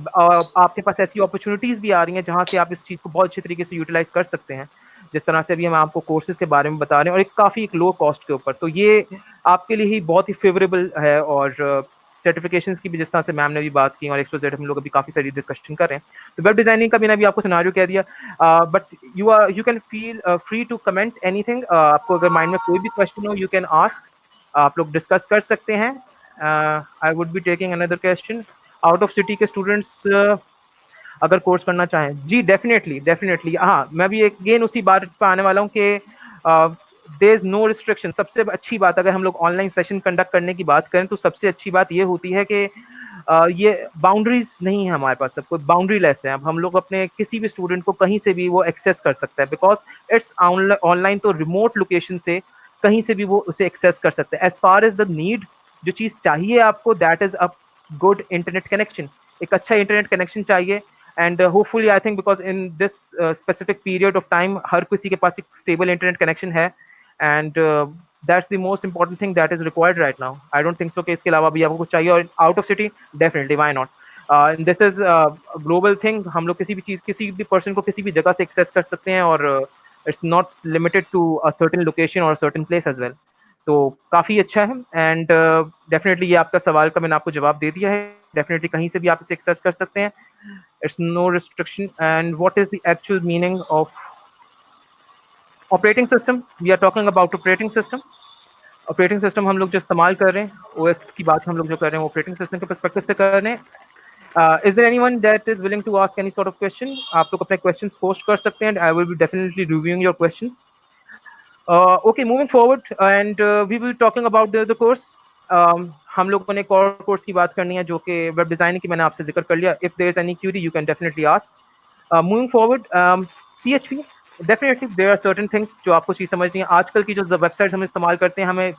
आपके पास ऐसी अपॉर्चुनिटीज भी आ रही हैं जहां से आप इस चीज को बहुत अच्छी तरीके से यूटिलाइज कर सकते हैं, जिस तरह से अभी हम आपको कोर्सेज के बारे में बता रहे हैं, और एक काफी एक लो कॉस्ट के ऊपर। तो ये आपके लिए ही बहुत ही फेवरेबल है। और सर्टिफिकेशंस की भी जिस तरह से मैम ने भी बात की, और एक्सपोजेड हम लोग अभी काफी सारी डिस्कशन कर रहे हैं। तो वेब डिजाइनिंग का मैंने अभी आपको सिनेरियो कह दिया, but you can feel free to comment anything. आपको अगर माइंड में कोई भी क्वेश्चन हो, यू कैन आस्क, आप लोग डिस्कस कर सकते हैं। I would be taking another question. Out of city के स्टूडेंट्स अगर कोर्स करना चाहें, जी डेफिनेटली हाँ, मैं भी एक गेन उसी बात पर आने वाला हूँ कि देयर इज नो रिस्ट्रिक्शन। सबसे अच्छी बात, अगर हम लोग ऑनलाइन सेशन कंडक्ट करने की बात करें, तो सबसे अच्छी बात ये होती है कि ये बाउंड्रीज नहीं है हमारे पास, सब कुछ बाउंड्री लेस है। अब हम लोग अपने किसी भी स्टूडेंट को कहीं से भी वो एक्सेस कर सकता है, बिकॉज इट्स ऑनलाइन। तो रिमोट लोकेशन से कहीं से भी वो उसे एक्सेस कर सकते हैं। As far as the need, जो चीज़ चाहिए आपको, that is a good internet connection. एक अच्छा इंटरनेट कनेक्शन चाहिए। And hopefully I think because in this specific period of time हर किसी के पास एक स्टेबल इंटरनेट कनेक्शन है। And that's the most important thing that is required right now. I don't think so कि इसके अलावा भी आपको कुछ चाहिए। और out of city definitely, why not. This is global thing. हम लोग किसी भी चीज़, किसी भी पर्सन को किसी भी जगह से एक्सेस कर सकते हैं, और it's not limited to a certain location और सर्टेन प्लेस एज वेल। तो काफ़ी अच्छा है। एंड डेफिनेटली ये आपका सवाल का मैंने आपको जवाब दे दिया है। डेफिनेटली कहीं से भी आप इसे एक्सेस कर सकते हैं। It's no restriction. And what is the actual meaning of operating system? We are talking about operating system. Operating system हम लोग जो इस्तेमाल कर रहे हैं, OS की बात हम लोग जो कर रहे हैं, ऑपरेटिंग सिस्टम के पर्सपेक्टिव से कर रहे हैं। Is there anyone that is willing to ask any sort of question? आप लोग अपने questions post कर सकते हैं, and I will be definitely reviewing your questions. Okay, moving forward, and we will be talking about the course. हम लोगों ने एक और कोर्स की बात करनी है, जो कि वेब डिजाइनिंग की मैंने आपसे जिक्र कर लिया। If there is any query, you can definitely ask. Moving forward, PHP, definitely there are certain things जो आपको चीज़ समझनी है। आजकल की जो वेबसाइट्स हम इस्तेमाल करते हैं,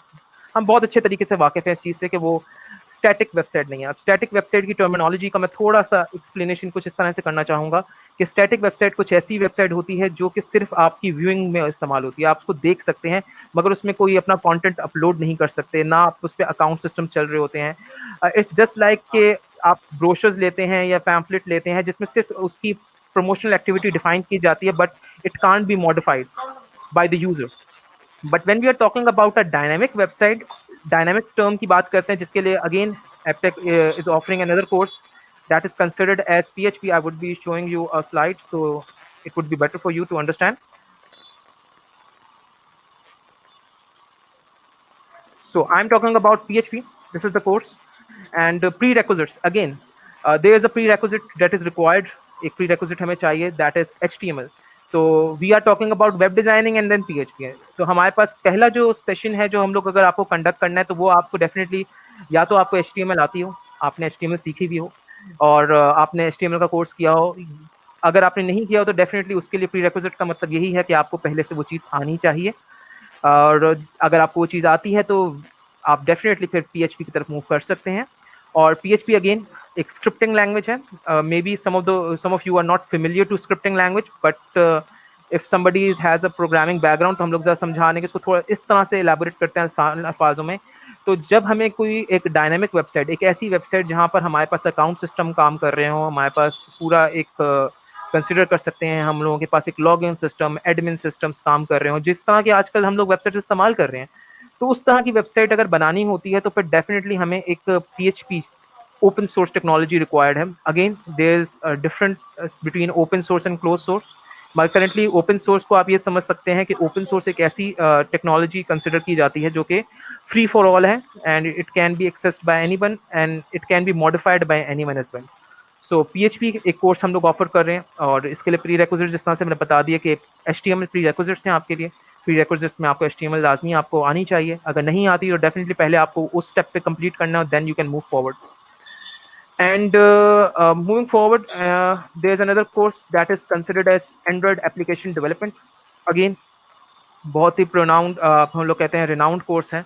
हम बहुत अच्छे तरीके से वाकिफ़ हैं इस चीज़ से कि वो स्टैटिक वेबसाइट नहीं है। अब स्टैटिक वेबसाइट की टर्मिनोलॉजी का मैं थोड़ा सा एक्सप्लेनेशन कुछ इस तरह से करना चाहूँगा कि स्टैटिक वेबसाइट कुछ ऐसी वेबसाइट होती है जो कि सिर्फ आपकी व्यूइंग में इस्तेमाल होती है। आप उसको देख सकते हैं, मगर उसमें कोई अपना कंटेंट अपलोड नहीं कर सकते, ना आप उस पर अकाउंट सिस्टम चल रहे होते हैं। इट्स जस्ट लाइक कि आप ब्रोशर्स लेते हैं या पैम्फलेट लेते हैं, जिसमें सिर्फ उसकी प्रमोशनल एक्टिविटी डिफाइन की जाती है, but it can't be modified by the user. But when we are talking about a dynamic website, dynamic term की बात करते हैं, जिसके लिए again Aptech is offering another course that is considered as PHP. I would be showing you a slide, so it would be better for you to understand. So I'm talking about PHP. This is the course. And prerequisites, again, there is a prerequisite that is required. एक prerequisite हमें चाहिए, that is HTML. तो we are talking about web designing and then PHP है. तो हमारे पास पहला जो सेशन है जो हम लोग अगर आपको कंडक्ट करना है तो वो आपको डेफिनेटली या तो आपको HTML आती हो, आपने HTML सीखी भी हो और आपने HTML का कोर्स किया हो. अगर आपने नहीं किया हो तो डेफिनेटली उसके लिए प्रीरेक्विजिट का मतलब यही है कि आपको पहले से वो चीज़ आनी चाहिए. और अगर आपको वो चीज़ आती है तो आप डेफिनेटली फिर PHP की तरफ मूव कर सकते हैं. और PHP अगेन एक स्क्रिप्टिंग लैंग्वेज है. Maybe some of you are not familiar to scripting language, but if somebody has a programming background तो हम लोग ज़रा समझाने के इसको थोड़ा इस तरह से एलैबोरेट करते हैं आसान अल्फाजों में. तो जब हमें कोई एक डायनामिक वेबसाइट, एक ऐसी वेबसाइट जहाँ पर हमारे पास अकाउंट सिस्टम काम कर रहे हो, हमारे पास पूरा एक कंसिडर कर सकते हैं हम लोगों के पास एक लॉगिन सिस्टम, एडमिन सिस्टम्स काम कर रहे हो, जिस तरह के आजकल हम लोग वेबसाइट इस्तेमाल कर रहे हैं, तो उस तरह की वेबसाइट अगर बनानी होती है तो फिर डेफिनेटली हमें एक PHP open source technology required है. Again there is different between open source and close source. But currently open source को आप ये समझ सकते हैं कि ओपन सोर्स एक ऐसी टेक्नोलॉजी कंसिडर की जाती है जो कि फ्री फॉर ऑल है and it can be accessed by anyone and it can be modified by anyone as well. So PHP एक कोर्स हम लोग ऑफर कर रहे हैं और इसके लिए प्री रेक्विजिट्स जिस तरह से मैंने बता दिया कि HTML प्री रेक्विजिट्स हैं आपके लिए. प्री रेक्विजिट्स में आपको HTML लाजमी आपको आनी चाहिए. अगर नहीं आती तो डेफिनेटली पहले आपको उस स्टेप पे कंप्लीट करना है, then you can move forward. And moving forward, there's another course that is considered as Android application development. Again, बहुत ही प्रोनाउंड हम लोग कहते हैं रिनाउंड कोर्स है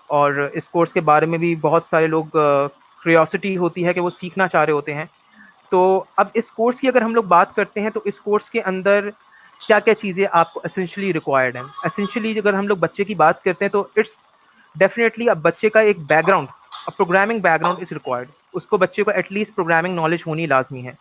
और इस कोर्स के बारे में भी बहुत सारे लोग क्यूरियोसिटी होती है कि वो सीखना चाह रहे होते हैं. तो अब इस कोर्स की अगर हम लोग बात करते हैं तो इस कोर्स के अंदर क्या क्या चीज़ें आपको एसेंशियली रिक्वायर्ड हैं. एसेंशियली अगर हम लोग बच्चे की बात करते हैं तो इट्स डेफिनेटली अब बच्चे का एक background, programming background is required. उसको बच्चे को एटलीस्ट प्रोग्रामिंग नॉलेज होनी लाजमी है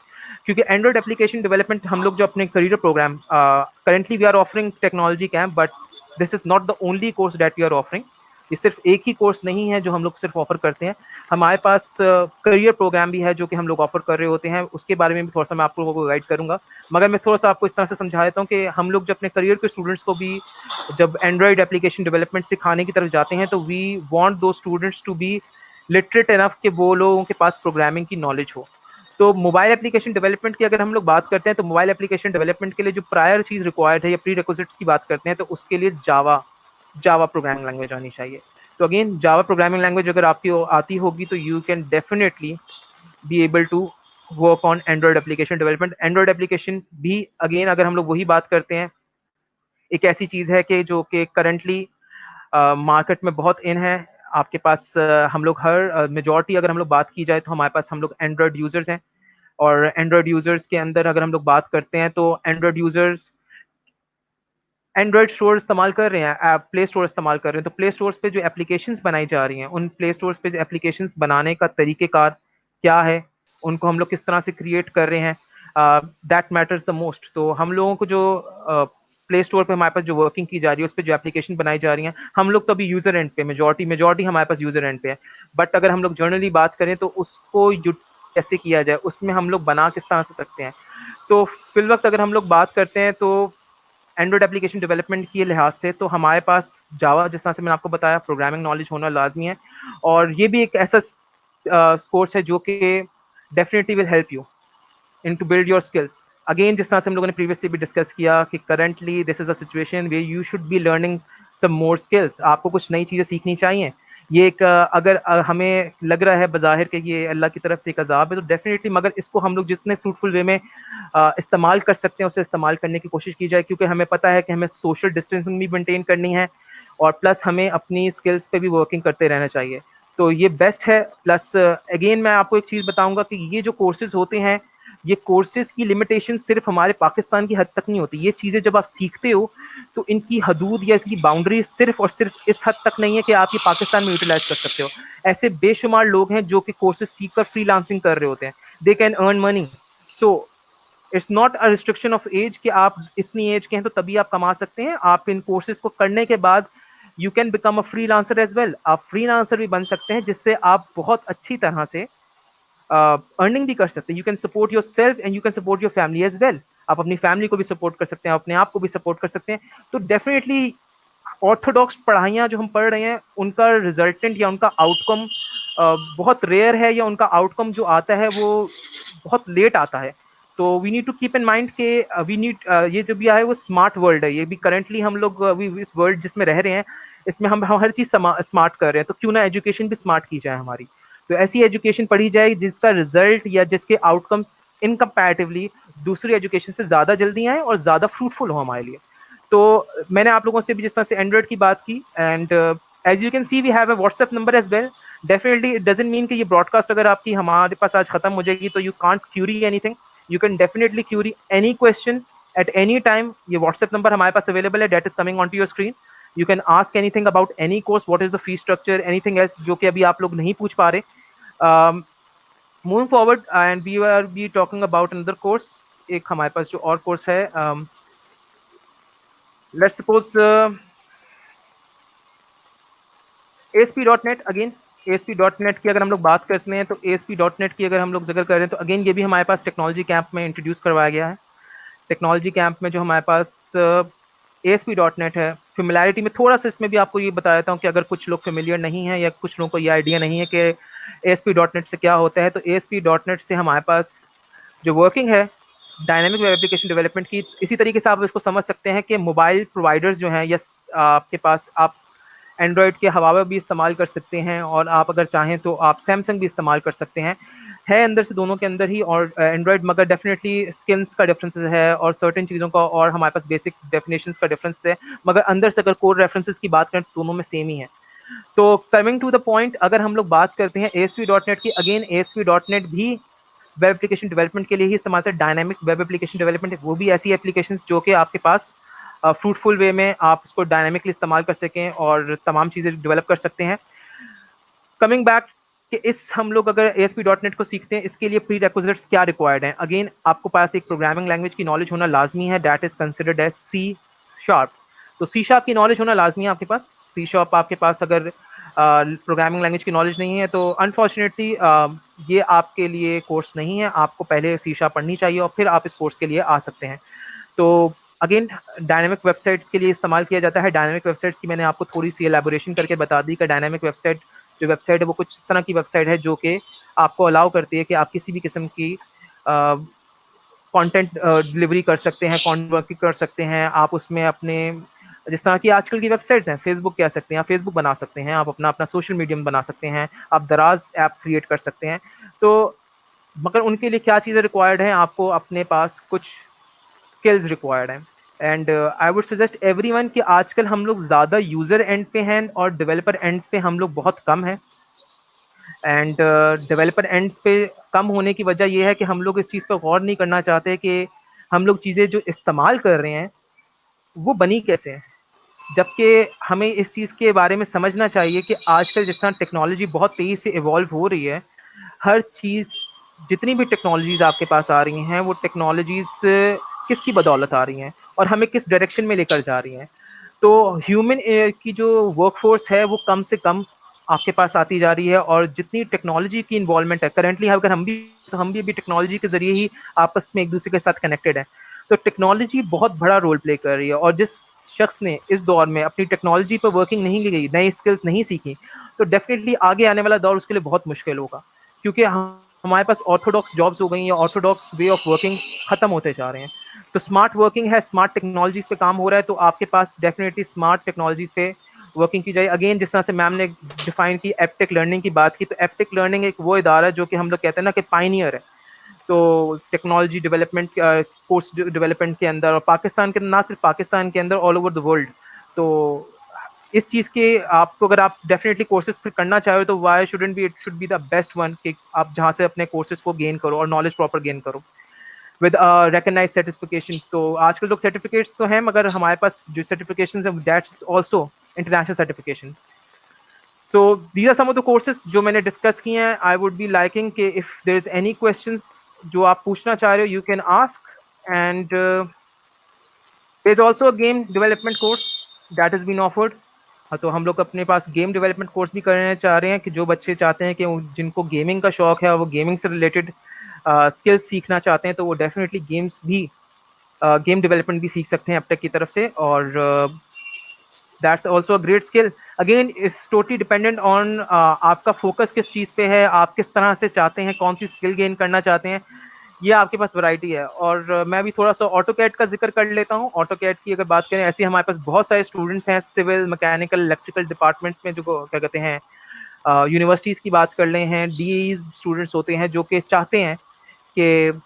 क्योंकि एंड्रॉइड एप्लीकेशन डेवलपमेंट हम लोग जो अपने career programme currently we are offering technology camp, but this is not the only course that we are offering. ये सिर्फ एक ही कोर्स नहीं है जो हम लोग सिर्फ ऑफर करते हैं. हमारे पास करियर प्रोग्राम भी है जो कि हम लोग ऑफर कर रहे होते हैं. उसके बारे में भी थोड़ा सा मैं आप लोगों को गाइड करूंगा, मगर मैं थोड़ा सा आपको इस तरह से समझा देता हूँ कि हम लोग जो अपने करियर के स्टूडेंट्स को भी जब एंड्रॉइड एप्लीकेशन डेवलपमेंट सिखाने की तरफ जाते हैं तो we want the students to be literate enough कि वो लोगों के पास प्रोग्रामिंग की नॉलेज हो. तो मोबाइल एप्लीकेशन डेवलपमेंट की अगर हम लोग बात करते हैं तो मोबाइल एप्लीकेशन डेवलपमेंट के लिए जो प्रायर चीज़ रिक्वायर्ड है या प्री रिक्विजिट्स की बात करते हैं तो उसके लिए जावा प्रोग्रामिंग लैंग्वेज आनी चाहिए. तो अगेन जावा प्रोग्रामिंग लैंग्वेज अगर आपकी आती होगी तो you can definitely be able to work on android application development. Android application भी अगेन अगर हम लोग वही बात करते हैं एक ऐसी चीज़ है कि जो कि करंटली मार्केट में बहुत इन है. आपके पास हम लोग हर मेजॉरिटी अगर हम लोग बात की जाए तो हमारे पास हम लोग एंड्रॉयड यूज़र्स हैं और एंड्रॉयड यूज़र्स के अंदर अगर हम लोग बात करते हैं तो एंड्रॉयड यूज़र्स एंड्रॉयड स्टोर इस्तेमाल कर रहे हैं, प्ले स्टोर इस्तेमाल कर रहे हैं. तो प्ले स्टोर्स पे जो एप्लीकेशंस बनाई जा रही हैं उन प्ले स्टोर्स पे जो एप्लीकेशंस बनाने का तरीक़ेकार क्या है, उनको हम लोग किस तरह से क्रिएट कर रहे हैं, दैट मैटर्स द मोस्ट. तो हम लोगों को जो प्ले स्टोर पे हमारे पास जो वर्किंग की जा रही है उस पर जो एप्लीकेशन बनाई जा रही हैं हम लोग तो अभी यूज़र एंड पे मेजॉरिटी हमारे पास यूज़र एंड पे है. बट अगर हम लोग जर्नली बात करें तो उसको कैसे किया जाए, उसमें हम लोग बना किस तरह से सकते हैं. तो फिल वक्त अगर हम लोग बात करते हैं तो एंड्रॉइड एप्लीकेशन डेवलपमेंट के लिहाज से तो हमारे पास जावा जिस तरह से मैंने आपको बताया प्रोग्रामिंग नॉलेज होना लाजमी है. और ये भी एक ऐसा कोर्स है जो कि definitely will help you in to build your skills. Again जिस तरह से हम लोगों ने प्रीवियसली भी डिस्कस किया कि currently this is a situation where you should be learning some more skills. आपको कुछ नई चीज़ें सीखनी चाहिए. ये एक अगर हमें लग रहा है बज़ाहिर कि ये अल्लाह की तरफ से एक अज़ाब है तो डेफिनेटली मगर इसको हम लोग जितने फ्रूटफुल वे में इस्तेमाल कर सकते हैं उसे इस्तेमाल करने की कोशिश की जाए क्योंकि हमें पता है कि हमें सोशल डिस्टेंसिंग भी मेंटेन करनी है और प्लस हमें अपनी स्किल्स पे भी वर्किंग करते रहना चाहिए. तो ये बेस्ट है. प्लस अगेन मैं आपको एक चीज़ बताऊंगा कि ये जो कोर्सेज होते हैं ये कोर्सेज की लिमिटेशन सिर्फ हमारे पाकिस्तान की हद तक नहीं होती. ये चीज़ें जब आप सीखते हो तो इनकी हदूद या इसकी बाउंड्री सिर्फ और सिर्फ इस हद तक नहीं है कि आप ये पाकिस्तान में यूटिलाइज कर सकते हो. ऐसे बेशुमार लोग हैं जो कि कोर्सेज सीख कर फ्रीलांसिंग कर रहे होते हैं. They can earn money. So it's not a restriction of age कि आप इतनी एज के हैं तो तभी आप कमा सकते हैं. आप इन कोर्सेज को करने के बाद you can become a freelancer as well. आप फ्रीलांसर भी बन सकते हैं जिससे आप बहुत अच्छी तरह से अर्निंग भी कर सकते हैं. You can support yourself and you can support your family as well. आप अपनी फैमिली को भी सपोर्ट कर सकते हैं, अपने आप को भी सपोर्ट कर सकते हैं. तो डेफिनेटली ऑर्थोडॉक्स पढ़ाइयाँ जो हम पढ़ रहे हैं उनका रिजल्टेंट या उनका आउटकम बहुत रेयर है, या उनका आउटकम जो आता है वो बहुत लेट आता है। तो we need to keep in mind के वी नीड ये जो भी है वो स्मार्ट वर्ल्ड है, ये भी करंटली हम लोग अभी इस वर्ल्ड जिसमें रह रहे हैं इसमें हम हर चीज़ स्मार्ट कर रहे हैं, तो क्यों ना एजुकेशन भी स्मार्ट की जाए हमारी। तो ऐसी एजुकेशन पढ़ी जाए जिसका रिजल्ट या जिसके आउटकम्स इनकम्पैरेटिवली दूसरी एजुकेशन से ज़्यादा जल्दी आए और ज़्यादा फ्रूटफुल हो हमारे लिए। तो मैंने आप लोगों से भी जिस तरह से एंड्रॉइड की बात की, and as you can see we have a WhatsApp number as well. Definitely it doesn't mean कि ये ब्रॉडकास्ट अगर आपकी हमारे पास आज खत्म हो जाएगी तो you can't query anything, you can definitely query any question at any time. ये व्हाट्सएप नंबर हमारे पास अवेलेबल है, that is coming on to your screen. You can ask anything about any course, what is the fee structure, anything else जो कि अभी आप लोग नहीं पूछ पा रहे। Moving forward and we are be talking about another course. एक हमारे पास जो और कोर्स है, लेट्स सपोज ASP.NET। अगेन ASP.NEट की अगर हम लोग बात करते हैं तो ASP.NEट की अगर हम लोग जिक्र करें तो अगेन ये भी हमारे पास टेक्नोलॉजी कैंप में इंट्रोड्यूस करवाया गया है। टेक्नोलॉजी कैंप में जो हमारे पास ASP.NEट है, फेमिलियरिटी में थोड़ा सा इसमें भी आपको ये बता देता हूँ कि अगर कुछ लोग फेमिलियर नहीं है या कुछ लोगों को ये आइडिया नहीं है कि ASP.NEट से क्या होता है, तो ASP.NEट से हमारे पास जो वर्किंग है डायनामिक वेब एप्लीकेशन डेवलपमेंट की, इसी तरीके से आप इसको समझ सकते हैं कि मोबाइल प्रोवाइडर्स जो हैं, यस आपके पास आप एंड्रॉयड के हवावे भी इस्तेमाल कर सकते हैं और आप अगर चाहें तो आप सैमसंग भी इस्तेमाल कर सकते हैं, है अंदर से दोनों के अंदर ही और एंड्रॉयड, मगर डेफिनेटली स्किल्स का डिफरेंसेस है और सर्टेन चीज़ों का और हमारे पास बेसिक डेफिनेशंस का डिफरेंस है, मगर अंदर से अगर कोर रेफरेंसेस की बात करें तो दोनों में सेम ही है। तो कमिंग टू द पॉइंट, अगर हम लोग बात करते हैं ASP.NET की, अगेन ASP.NEट भी वेब एप्लीकेशन डेवलपमेंट के लिए ही इस्तेमाल होता है। डायनामिक वेब एप्लीकेशन डेवलपमेंट वो भी ऐसी एप्लीकेशंस जो कि आपके पास फ्रूटफुल वे में आप इसको डायनामिकली इस्तेमाल कर सकें और तमाम चीज़ें डेवलप कर सकते हैं। कमिंग बैक कि इस हम लोग अगर ASP.NEट को सीखते हैं, इसके लिए प्री रिक्विजिट्स क्या रिक्वायर्ड हैं। अगेन आपको पास एक प्रोग्रामिंग लैंग्वेज की नॉलेज होना लाजमी है, that is considered as C#। तो C# की नॉलेज होना लाजमी है आपके पास। C# आपके पास अगर प्रोग्रामिंग लैंग्वेज की नॉलेज नहीं है तो अनफॉर्चुनेटली ये आपके लिए कोर्स नहीं है, आपको पहले C# पढ़नी चाहिए और फिर आप इस कोर्स के लिए आ सकते हैं। तो अगेन डायनामिक वेबसाइट्स के लिए इस्तेमाल किया जाता है। डायनामिक वेबसाइट्स की मैंने आपको थोड़ी सी एलैबोरेशन करके बता दी कि डायनामिक वेबसाइट जो वेबसाइट है वो कुछ इस तरह की वेबसाइट है जो कि आपको अलाउ करती है कि आप किसी भी किस्म की कंटेंट डिलीवरी कर सकते हैं, कंटेंट वर्किंग कर सकते हैं। आप उसमें अपने जिस तरह की आजकल की वेबसाइट्स हैं, फेसबुक कह सकते हैं, आप फेसबुक बना सकते हैं, आप अपना सोशल मीडियम बना सकते हैं, आप दराज ऐप क्रिएट कर सकते हैं। तो मगर उनके लिए क्या चीज़ें रिक्वायर्ड हैं, आपको अपने पास कुछ स्किल्स रिक्वायर्ड हैं। And I would suggest everyone कि आजकल हम लोग ज़्यादा यूज़र एंड पे हैं और डेवलपर एंड्स पे हम लोग बहुत कम हैं। एंड डेवलपर एंड्स पे कम होने की वजह यह है कि हम लोग इस चीज़ पर गौर नहीं करना चाहते कि हम लोग चीज़ें जो इस्तेमाल कर रहे हैं वो बनी कैसे हैं, जबकि हमें इस चीज़ के बारे में समझना चाहिए कि आजकल जिस तरह टेक्नोलॉजी बहुत तेज़ी से इवॉल्व हो रही है, हर चीज़ जितनी भी टेक्नोलॉजीज़ आपके पास आ रही हैं वो टेक्नोलॉजीज़ किसकी बदौलत आ रही हैं और हमें किस डायरेक्शन में लेकर जा रही हैं। तो ह्यूमन की जो वर्कफोर्स है वो कम से कम आपके पास आती जा रही है और जितनी टेक्नोलॉजी की इन्वॉल्वमेंट है करंटली, अगर हम भी अभी टेक्नोलॉजी के ज़रिए ही आपस में एक दूसरे के साथ कनेक्टेड हैं। तो टेक्नोलॉजी बहुत बड़ा रोल प्ले कर रही है और जिस शख्स ने इस दौर में अपनी टेक्नोलॉजी पर वर्किंग नहीं की गई, नई स्किल्स नहीं सीखी, तो डेफिनेटली आगे आने वाला दौर उसके लिए बहुत मुश्किल होगा, क्योंकि हमारे पास ऑर्थोडॉक्स जॉब्स हो गई हैं, ऑर्थोडॉक्स वे ऑफ वर्किंग ख़त्म होते जा रहे हैं। तो स्मार्ट वर्किंग है, स्मार्ट टेक्नोलॉजीज पे काम हो रहा है, तो आपके पास डेफिनेटली स्मार्ट टेक्नोलॉजी पे वर्किंग की जाए। अगेन जिस तरह से मैम ने डिफाइन की एपटेक लर्निंग की बात की, तो एपटेक लर्निंग एक वो इदारा है जो कि हम लोग कहते हैं ना कि पाइनियर है। तो टेक्नोलॉजी डेवलपमेंट कोर्स डेवलपमेंट के अंदर, और पाकिस्तान के ना सिर्फ पाकिस्तान के अंदर, ऑल ओवर द वर्ल्ड। तो इस चीज़ के आपको अगर आप डेफिनेटली कोर्सेज फिर करना चाहो तो why shouldn't be, it should be the best one कि आप जहाँ से अपने कोर्सेज को गेन करो और नॉलेज प्रॉपर गेन करो विद रिकग्नाइज सर्टिफिकेशन। तो आजकल लोग सर्टिफिकेट्स तो हैं, मगर हमारे पास जो सर्टिफिकेशन है that's also international certification. So these are some of the courses जो मैंने डिस्कस किए हैं। आई वुड बी लाइकिंग कि if there is any questions जो आप पूछना चाह रहे हो, you can ask. And there is also a game development course that is been offered. तो हम लोग अपने पास गेम डेवलपमेंट कोर्स भी करना चाह रहे हैं कि जो बच्चे चाहते हैं कि जिनको गेमिंग का शौक है और वो गेमिंग से रिलेटेड स्किल्स सीखना चाहते हैं, तो वो डेफिनेटली गेम डेवलपमेंट भी सीख सकते हैं एपटेक की तरफ से। और that's also a great skill. Again it's totally dependent on आपका फोकस किस चीज़ पे है, आप किस तरह से चाहते हैं, कौन सी स्किल गेन करना चाहते हैं. ये आपके पास वैरायटी है. और मैं भी थोड़ा सा ऑटोकैड का जिक्र कर लेता हूँ. ऑटोकैड की अगर बात करें, ऐसे हमारे पास बहुत सारे स्टूडेंट्स हैं सिविल, मैकेनिकल, इलेक्ट्रिकल डिपार्टमेंट्स में, जो क्या कहते हैं, यूनिवर्सिटीज़ की बात कर रहे हैं, डी स्टूडेंट्स होते हैं जो कि चाहते हैं कि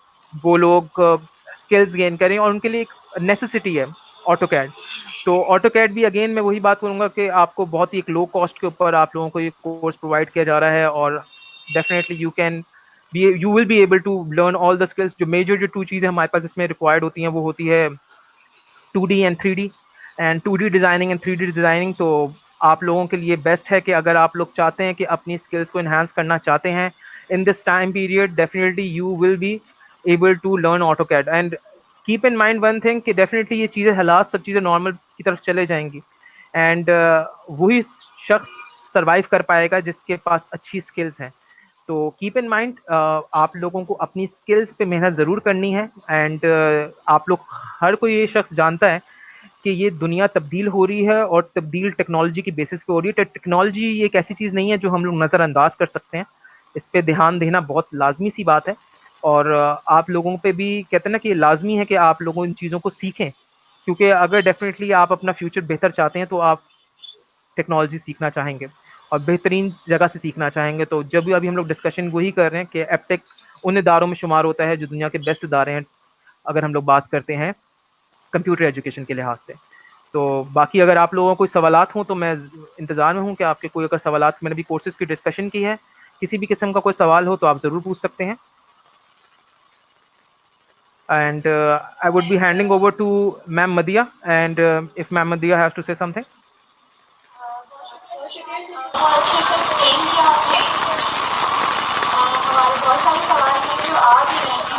वो लोग स्किल्स गेन करें, और उनके लिए एक नेसेसिटी है ऑटोकैड. तो ऑटोकैड भी अगेन मैं वही बात करूंगा कि आपको बहुत ही एक लो कॉस्ट के ऊपर आप लोगों को ये कोर्स प्रोवाइड किया जा रहा है, और definitely you will be able to learn all the skills. जो मेजर जो 2 चीज़ें हमारे पास इसमें रिक्वायर्ड होती हैं वो होती है 2D and 3D, and 2D designing and 3D designing. तो आप लोगों के लिए बेस्ट है कि अगर आप लोग चाहते हैं कि अपनी स्किल्स को इन्हांस करना चाहते हैं in this time period, definitely you will be able to learn AutoCAD. And keep in mind one thing कि डेफिनेटली ये चीज़ें, हालात, सब चीज़ें नॉर्मल की तरफ चले जाएंगी, एंड वही शख्स सर्वाइव कर पाएगा जिसके पास अच्छी स्किल्स हैं. तो कीप इन माइंड, आप लोगों को अपनी स्किल्स पे मेहनत ज़रूर करनी है. एंड आप लोग, हर कोई ये शख्स जानता है कि ये दुनिया तब्दील हो रही है, और तब्दील टेक्नोलॉजी की बेसिस पे हो रही है. टेक्नोलॉजी ये एक ऐसी चीज़ नहीं है जो हम लोग नज़रअंदाज कर सकते हैं. इस पे ध्यान देना बहुत लाजमी सी बात है. और आप लोगों पे भी कहते हैं ना कि ये लाजमी है कि आप लोगों इन चीज़ों को सीखें, क्योंकि अगर डेफिनेटली आप अपना फ्यूचर बेहतर चाहते हैं तो आप टेक्नोलॉजी सीखना चाहेंगे, और बेहतरीन जगह से सीखना चाहेंगे. तो जब भी अभी हम लोग डिस्कशन वही कर रहे हैं कि एपटेक उन इदारों में शुमार होता है जो दुनिया के बेस्ट इदारे हैं, अगर हम लोग बात करते हैं कंप्यूटर एजुकेशन के लिहाज से. तो बाकी अगर आप लोगों को कोई सवालात हों तो मैं इंतज़ार में हूँ कि आपके कोई अगर सवालात, मैंने भी कोर्सेज़ की डिस्कशन की है, किसी भी किस्म का कोई सवाल हो तो आप ज़रूर पूछ सकते हैं. And I would be handing over to Ma'am Madhya, and if Ma'am Madhya has to say something. बहुत शुक्रिया सर, बहुत अच्छे से एक्सप्लेन किया आपने. हमारे बहुत सारे सवाल हैं जो आ भी रहे हैं,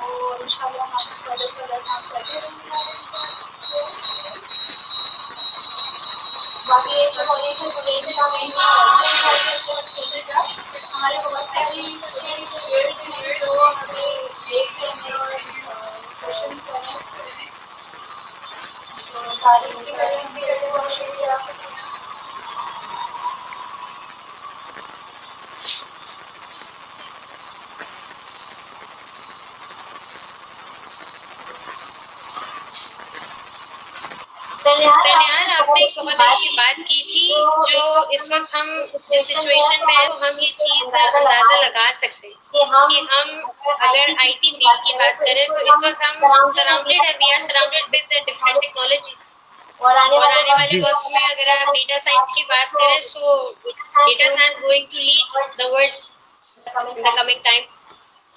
और इंशाल्लाह हम फर्दर काम करते रहेंगे. बाकी एक होने से जुड़ेगी का हमारे बहुत सारी स्टूडेंट्स हैं जो हमें देखते हैं और क्वेश्चन करें, तो तारीफ भी करेंगे. बहुत शुक्रिया. सन्याल, आपने एक बहुत अच्छी बात की थी. जो इस वक्त हम जिस सिचुएशन में है, तो हम ये चीज अंदाजा लगा सकते हैं कि हम अगर आईटी फील्ड की बात करें तो इस वक्त हम सराउंडेड है, we are surrounded with different technologies. और आने वाले वक्त में अगर आप डेटा साइंस की बात करें, so data science going to lead the world in the coming time.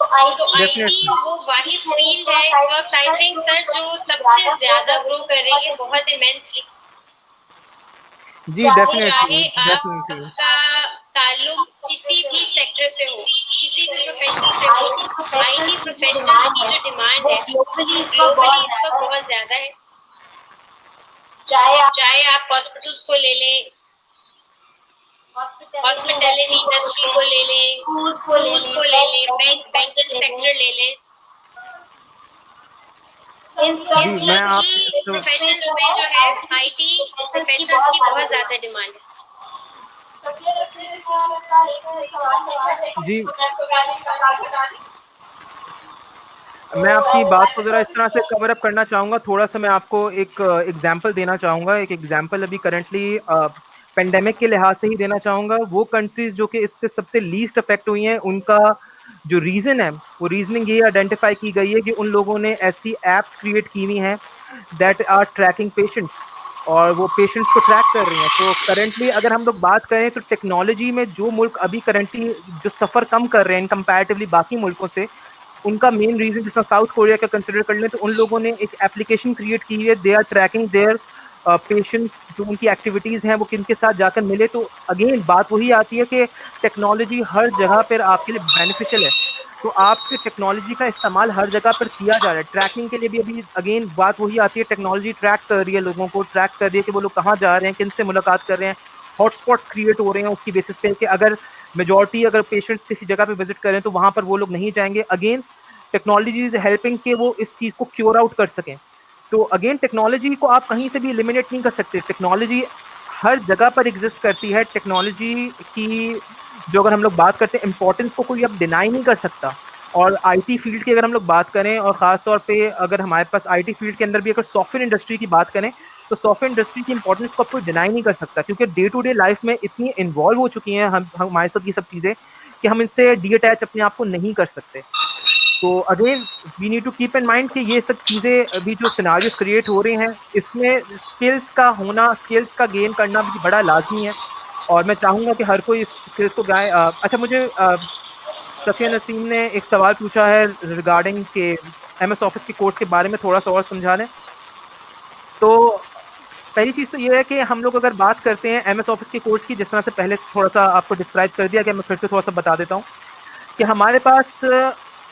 तो आईटी वो वाहिद फील्ड है इस वक्त, आई थिंक सर, जो सबसे ज्यादा ग्रो कर रही है, बहुत इमेंसली. जी डेफिनेटली, चाहे आपका ताल्लुक किसी भी सेक्टर से हो, किसी भी प्रोफेशन से हो, आईटी प्रोफेशनल्स की जो डिमांड है ग्लोबली इस वक्त बहुत ज्यादा है. चाहे आप हॉस्पिटल्स को ले लें, हॉस्पिटैलिटी इंडस्ट्री को ले लें, स्कूल्स को ले लें, बैंकिंग सेक्टर ले लें, इन सभी प्रोफेशंस में जो है आईटी प्रोफेशनल्स की बहुत ज्यादा डिमांड है. जी, मैं आपकी बात को ज़रा इस तरह से कवर अप करना चाहूँगा. थोड़ा सा मैं आपको एक एग्जांपल देना चाहूँगा. एक एग्जांपल अभी करंटली पेंडेमिक के लिहाज से ही देना चाहूँगा. वो कंट्रीज़ जो कि इससे सबसे लीस्ट अफेक्ट हुई हैं, उनका जो रीज़न है, वो रीजनिंग ये आइडेंटिफाई की गई है कि उन लोगों ने ऐसी एप्स क्रिएट की हुई हैं दैट आर ट्रैकिंग पेशेंट्स, और वो पेशेंट्स को ट्रैक कर रही हैं. तो करंटली अगर हम लोग बात करें तो टेक्नोलॉजी में जो मुल्क अभी करंटली जो सफ़र कम कर रहे हैं कंपैरेटिवली बाकी मुल्कों से, उनका मेन रीज़न, जिसमें साउथ कोरिया का कंसिडर कर लें, तो उन लोगों ने एक एप्लीकेशन क्रिएट की है. They are tracking their patients, जो उनकी एक्टिविटीज़ हैं वो किन के साथ जाकर मिले. तो अगेन बात वही आती है कि टेक्नोलॉजी हर जगह पर आपके लिए बेनिफिशियल है. तो आपके टेक्नोलॉजी का इस्तेमाल हर जगह पर किया जा रहा है. ट्रैकिंग के लिए भी अभी अगेन बात वही आती है, टेक्नोलॉजी ट्रैक कर रही है, लोगों को ट्रैक कर रही है कि वो लोग कहाँ जा रहे हैं, किन से मुलाकात कर रहे हैं. हॉटस्पॉट्स क्रिएट हो रहे हैं उसकी बेसिस पे कि अगर मेजॉरिटी अगर पेशेंट्स किसी जगह पे विजिट करें तो वहाँ पर वो लोग नहीं जाएंगे. अगेन टेक्नोलॉजी इज हेल्पिंग कि वो इस चीज़ को क्योर आउट कर सकें. तो अगेन टेक्नोलॉजी को आप कहीं से भी एलिमिनेट नहीं कर सकते, टेक्नोलॉजी हर जगह पर एग्जिस्ट करती है। टेक्नोलॉजी की जो अगर हम लोग बात करते हैं इम्पोर्टेंस को कोई अब डिनाई नहीं कर सकता। और आईटी फील्ड की अगर हम लोग बात करें, और ख़ास तौर पे अगर हमारे पास आईटी फील्ड के अंदर भी अगर सॉफ्टवेयर इंडस्ट्री की बात करें, तो सॉफ्टवेयर इंडस्ट्री की इंपॉर्टेंस को कोई डिनाई नहीं कर सकता, क्योंकि डे टू डे लाइफ में इतनी इन्वॉल्व हो चुकी हैं हम हमारे साथ ये सब चीज़ें कि हम इनसे डी अटैच अपने आप को नहीं कर सकते। तो again we need to keep in mind कि ये सब चीज़ें अभी जो सिनारियोस क्रिएट हो रहे हैं, इसमें स्किल्स का होना, स्किल्स का गेन करना भी बड़ा लाजमी है। और मैं चाहूँगा कि हर कोई इस स्किल्स को गाए। अच्छा, मुझे सफिया नसीम ने एक सवाल पूछा है रिगार्डिंग के एमएस ऑफिस के कोर्स के बारे में थोड़ा सा और समझा लें। तो पहली चीज़ तो ये है कि हम लोग अगर बात करते हैं एमएस ऑफिस के कोर्स की, जिस तरह से पहले थोड़ा सा आपको डिस्क्राइब कर दिया कि मैं फिर से थोड़ा सा बता देता हूँ कि हमारे पास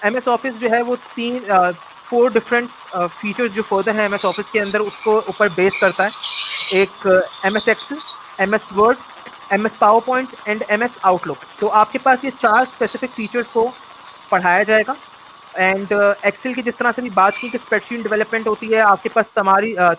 एमएस ऑफिस जो है वो 4 डिफरेंट फीचर्स जो फर्दर हैं एमएस ऑफिस के अंदर, उसको ऊपर बेस करता है। एक MS Excel, MS Word, MS PowerPoint and MS Outlook. तो आपके पास ये 4 स्पेसिफिक फीचर्स को पढ़ाया जाएगा। एंड एक्सेल की जिस तरह से भी बात की कि स्प्रेडशीट डेवलपमेंट होती है, आपके पास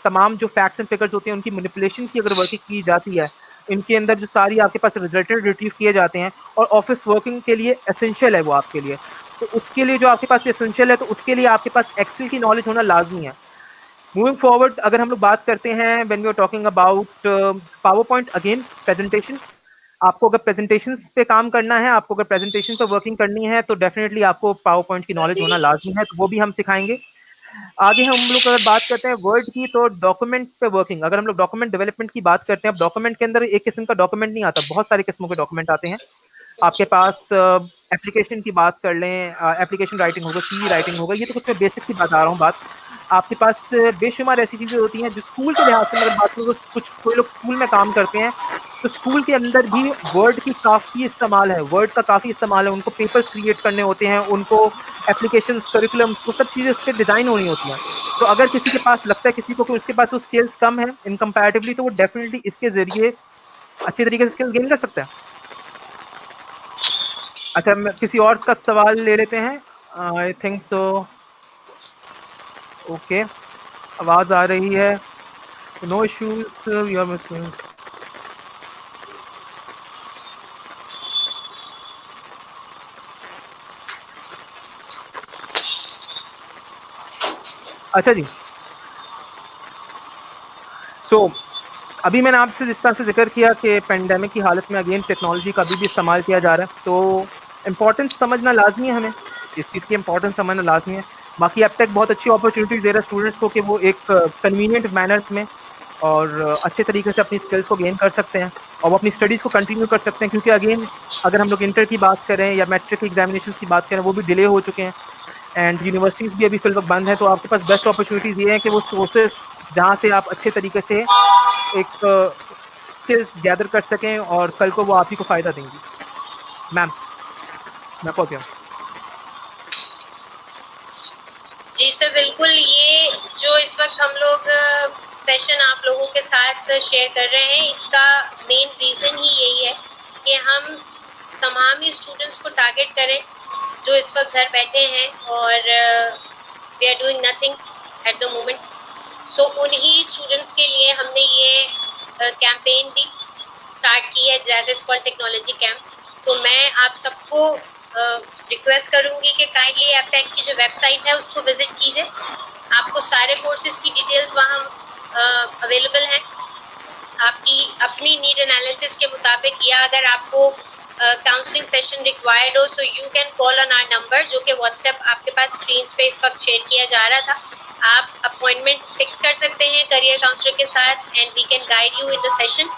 तमाम जो फैक्ट्स एंड फिगर्स होती हैं उनकी मैनिपुलेशन की अगर वर्किंग की जाती है, इनके अंदर जो सारी आपके पास रिजल्टेड रिट्रीव किए जाते हैं, और ऑफिस वर्किंग के लिए एसेंशियल है वो आपके लिए। तो उसके लिए जो आपके पास एसेंशियल है, तो उसके लिए आपके पास एक्सेल की नॉलेज होना लाजमी है। मूविंग फॉरवर्ड अगर हम लोग बात करते हैं when we are talking about PowerPoint, again presentation. आपको अगर प्रेजेंटेशंस पे काम करना है, आपको अगर प्रेजेंटेशन पे वर्किंग करनी है, तो डेफिनेटली आपको पावर पॉइंट की नॉलेज होना लाजमी है, तो वो भी हम सिखाएंगे। आगे हम लोग अगर बात करते हैं वर्ड की, तो डॉक्यूमेंट पे वर्किंग। अगर हम लोग डॉक्यूमेंट डेवलपमेंट की बात करते हैं, अब डॉक्यूमेंट के अंदर एक किस्म का डॉक्यूमेंट नहीं आता, बहुत सारे किस्मों के डॉक्यूमेंट आते हैं। आपके पास एप्लीकेशन की बात कर लें, एप्लीकेशन राइटिंग होगा, सीवी राइटिंग होगा, ये तो कुछ मैं बेसिक की बता रहा हूँ बात। आपके पास बेशुमार ऐसी चीज़ें होती हैं जो स्कूल के लिहाज से अगर बात करूँ, कुछ कोई लोग स्कूल में काम करते हैं, तो स्कूल के अंदर भी वर्ड की काफ़ी इस्तेमाल है, वर्ड का काफ़ी इस्तेमाल है। उनको पेपर्स क्रिएट करने होते हैं, उनको एप्लीकेशंस, करिकुलम्स, वो सब चीज़ें उस पर डिज़ाइन होनी होती हैं। तो अगर किसी के पास लगता है किसी को कि उसके पास वो स्किल्स कम है इन कंपैरेटिवली, तो वो डेफिनेटली इसके ज़रिए अच्छी तरीके से स्किल्स गेन कर सकता है। अच्छा, मैं किसी और का सवाल ले लेते हैं। I think so. ओके, आवाज़ आ रही है, no issues, we are missing. अच्छा जी, सो अभी मैंने आपसे जिस तरह से जिक्र किया कि पेंडेमिक की हालत में अगेन टेक्नोलॉजी का अभी भी इस्तेमाल किया जा रहा है, तो इम्पोर्टेंस समझना लाजमी है, हमें इस चीज़ की इम्पोर्टेंस समझना लाजमी है। बाकी अब तक बहुत अच्छी अपॉर्चुनिटीज़ दे रहा है स्टूडेंट्स को कि वो एक कन्वीनियंट मैनर में और अच्छे तरीके से अपनी स्किल्स को गेन कर सकते हैं और वो अपनी स्टडीज़ को कंटिन्यू कर सकते हैं। क्योंकि अगेन अगर हम लोग इंटर की बात करें या मैट्रिक एग्जामिनेशन की बात करें, वो भी डिले हो चुके हैं एंड यूनिवर्सिटीज़ भी अभी फिल वक्त बंद है। तो आपके पास बेस्ट अपॉर्चुनिटीज़ ये है कि वो सोर्सेज जहाँ से आप अच्छे तरीके से एक स्किल्स गैदर कर सकें और कल को वो आप ही को फ़ायदा देंगी। मैम, मैं पहुँच गया। जी सर, बिल्कुल। ये जो इस वक्त हम लोग सेशन आप लोगों के साथ शेयर कर रहे हैं, इसका मेन रीज़न ही यही है कि हम तमाम ही स्टूडेंट्स को टारगेट करें जो इस वक्त घर बैठे हैं और we are doing nothing at the moment. So उन्हीं स्टूडेंट्स के लिए हमने ये कैंपेन भी स्टार्ट की है, that is called technology camp. So मैं आप सबको रिक्वेस्ट करूंगी कि काइंडली एपटेक की जो वेबसाइट है उसको विजिट कीजिए। आपको सारे कोर्सेज की डिटेल्स वहाँ अवेलेबल हैं। आपकी अपनी नीड एनालिसिस के मुताबिक, या अगर आपको काउंसलिंग सेशन रिक्वायर्ड हो, so you can call on our number, जो कि व्हाट्सएप आपके पास स्क्रीन पे इस वक्त शेयर किया जा रहा था। आप अपॉइंटमेंट फिक्स कर सकते हैं करियर काउंसलर के साथ and we can guide you in the session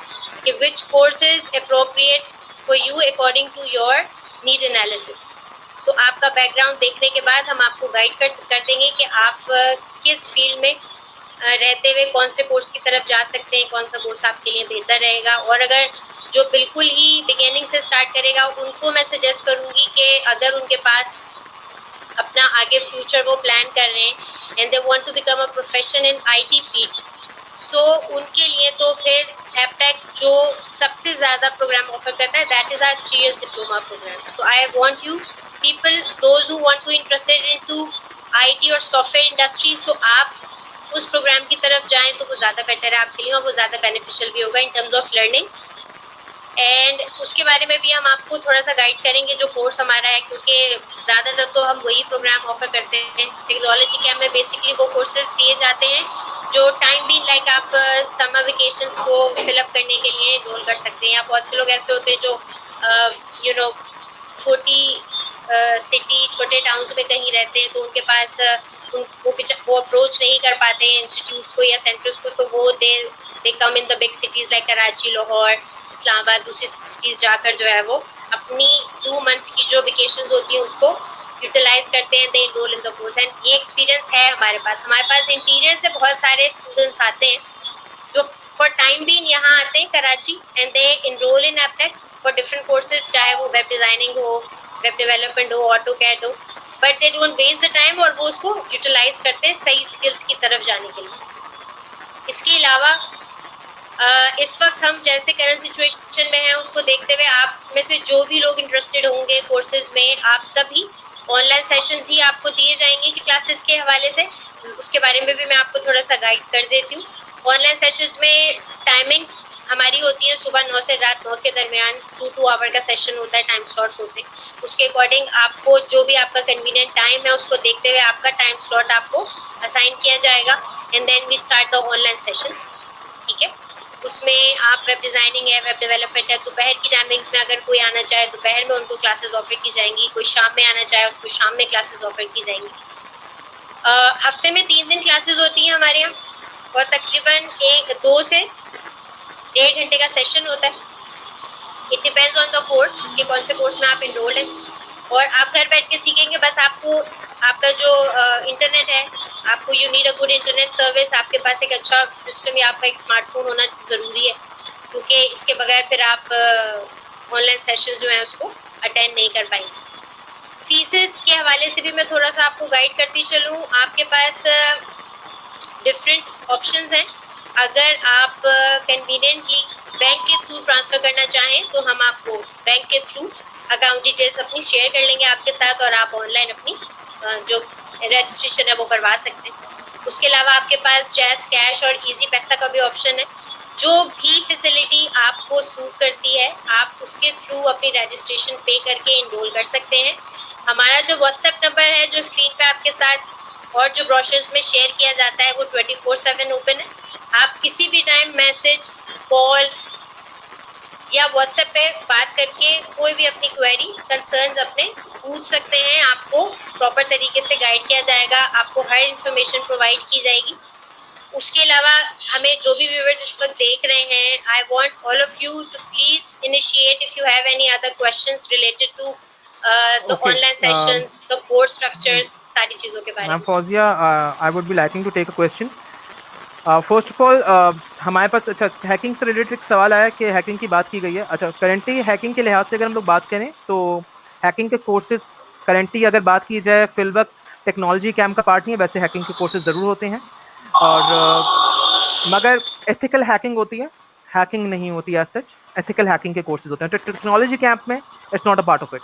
कि which course is appropriate for you according to your need analysis. So आपका बैकग्राउंड देखने के बाद हम आपको गाइड कर देंगे कि आप किस फील्ड में रहते हुए कौन से कोर्स की तरफ जा सकते हैं, कौन सा कोर्स आपके लिए बेहतर रहेगा। और अगर जो बिल्कुल ही बिगिनिंग से स्टार्ट करेगा, उनको मैं सजेस्ट करूँगी कि अगर उनके पास अपना आगे फ्यूचर वो प्लान कर रहे हैं and they want to become a profession in IT field, so उनके लिए तो फिर एपटेक जो सबसे ज़्यादा प्रोग्राम ऑफर करता है, that is our 3 years diploma program. So I want you people, those who want to interested into IT और सॉफ्टवेयर इंडस्ट्री, सो आप उस प्रोग्राम की तरफ जाएं तो वो ज़्यादा बेटर है आपके लिए और वो ज़्यादा बेनिफिशियल भी होगा in terms of learning. And उसके बारे में भी हम आपको थोड़ा सा गाइड करेंगे जो कोर्स हमारा है, क्योंकि ज़्यादातर तो हम वही प्रोग्राम ऑफर करते हैं। टेक्नोलॉजी कैंप में बेसिकली वो कोर्सेज दिए जाते हैं जो टाइम भी लाइक आप समर वेकेशंस को फिलअप करने के लिए एनरोल कर सकते हैं। या बहुत से लोग ऐसे होते हैं जो यू नो छोटी सिटी छोटे टाउन्स में कहीं रहते हैं, तो उनके पास वो अप्रोच नहीं कर पाते हैं इंस्टीट्यूट्स को या सेंटर्स को, तो वो they come in the big cities like Karachi, Lahore, Islamabad, दूसरी सिटीज़ जाकर जो है वो अपनी 2 मंथ्स की जो वेकेशंस होती हैं उसको यूटिलाइज करते हैं, they enrol in the course. And ये एक्सपीरियंस है हमारे पास इंटीरियर से बहुत सारे स्टूडेंट्स आते हैं जो फॉर टाइम बीइंग यहाँ आते हैं Karachi and they enrol in Aptech for different courses, चाहे वो वेब डिज़ाइनिंग हो, वेब डेवलपमेंट हो, ऑटोकैड हो, but they don't waste the time और वो उसको यूटिलाइज करते हैं सही स्किल्स की तरफ जाने के लिए। इसके अलावा इस वक्त हम जैसे करंट सिचुएशन में हैं उसको देखते हुए आप में से जो भी लोग इंटरेस्टेड होंगे कोर्सेज में, आप सभी ऑनलाइन सेशंस ही आपको दिए जाएंगे कि क्लासेस के हवाले से। उसके बारे में भी मैं आपको थोड़ा सा गाइड कर देती हूँ। ऑनलाइन सेशंस में टाइमिंग्स हमारी होती है सुबह 9 से रात 9 के दरमियान 2 आवर का सेशन होता है, टाइम स्लॉट्स होते हैं। उसके अकॉर्डिंग आपको जो भी आपका कन्वीनियंट टाइम है उसको देखते हुए आपका टाइम स्लॉट आपको असाइन किया जाएगा and then we start the online sessions. ठीक है, उसमें आप वेब डिज़ाइनिंग है, वेब डेवलपमेंट है, दोपहर की टाइमिंग्स में अगर कोई आना चाहे दोपहर में उनको क्लासेस ऑफर की जाएंगी, कोई शाम में आना चाहे उसको शाम में क्लासेस ऑफर की जाएंगी। हफ्ते में 3 दिन क्लासेस होती हैं हमारे यहाँ और तकरीबन 2 से 1.5 घंटे का सेशन होता है। It depends on the course कि कौन से कोर्स में आप इनरोल्ड हैं और आप घर बैठ के सीखेंगे। बस आपको आपका जो इंटरनेट है, आपको you need a good internet service, आपके पास एक अच्छा सिस्टम या आपका एक स्मार्टफोन होना ज़रूरी है, क्योंकि इसके बगैर फिर आप ऑनलाइन सेशन जो है उसको अटेंड नहीं कर पाएंगे। फीसेस के हवाले से भी मैं थोड़ा सा आपको गाइड करती चलूँ। आपके पास डिफरेंट ऑप्शंस हैं। अगर आप कन्वीनियंटली बैंक के थ्रू ट्रांसफ़र करना चाहें तो हम आपको बैंक के थ्रू अकाउंट डिटेल्स अपनी शेयर कर लेंगे आपके साथ और आप ऑनलाइन अपनी जो रजिस्ट्रेशन है वो करवा सकते हैं। उसके अलावा आपके पास जैज़ कैश और इजी पैसा का भी ऑप्शन है। जो भी फैसिलिटी आपको सूट करती है आप उसके थ्रू अपनी रजिस्ट्रेशन पे करके इनरोल कर सकते हैं। हमारा जो व्हाट्सएप नंबर है जो स्क्रीन पे आपके साथ और जो ब्रोशर्स में शेयर किया जाता है वो 24/7 ओपन है। आप किसी भी टाइम मैसेज, कॉल या व्हाट्सएप पे बात करके कोई भी अपनी क्वेरी, कंसर्न्स अपने पूछ सकते हैं। आपको प्रॉपर तरीके से गाइड किया जाएगा, आपको हर इन्फॉर्मेशन प्रोवाइड की जाएगी। उसके अलावा हमें जो भी व्यूअर्स इस वक्त देख रहे हैं, I want all of you to please initiate if you have any other questions related to the online sessions, the course structures, सारी चीज़ों के बारे में। Ma'am Fauzia, I would be liking to take a question. First of all हमारे पास अच्छा हैकिंग से रिलेटेड एक सवाल आया कि हैकिंग की बात की गई है। अच्छा, करेंटली हैकिंग के लिहाज से अगर हम लोग बात करें तो हैकिंग के कोर्सेज करेंटली अगर बात की जाए फिलवक्त टेक्नोलॉजी कैंप का पार्ट नहीं है, वैसे हैकिंग के कोर्सेज ज़रूर होते हैं और मगर एथिकल हैकिंग होती है, हैकिंग नहीं होती एज सच। एथिकल हैकिंग के कोर्सेज होते हैं तो टेक्नोलॉजी कैंप में it's not a part of it.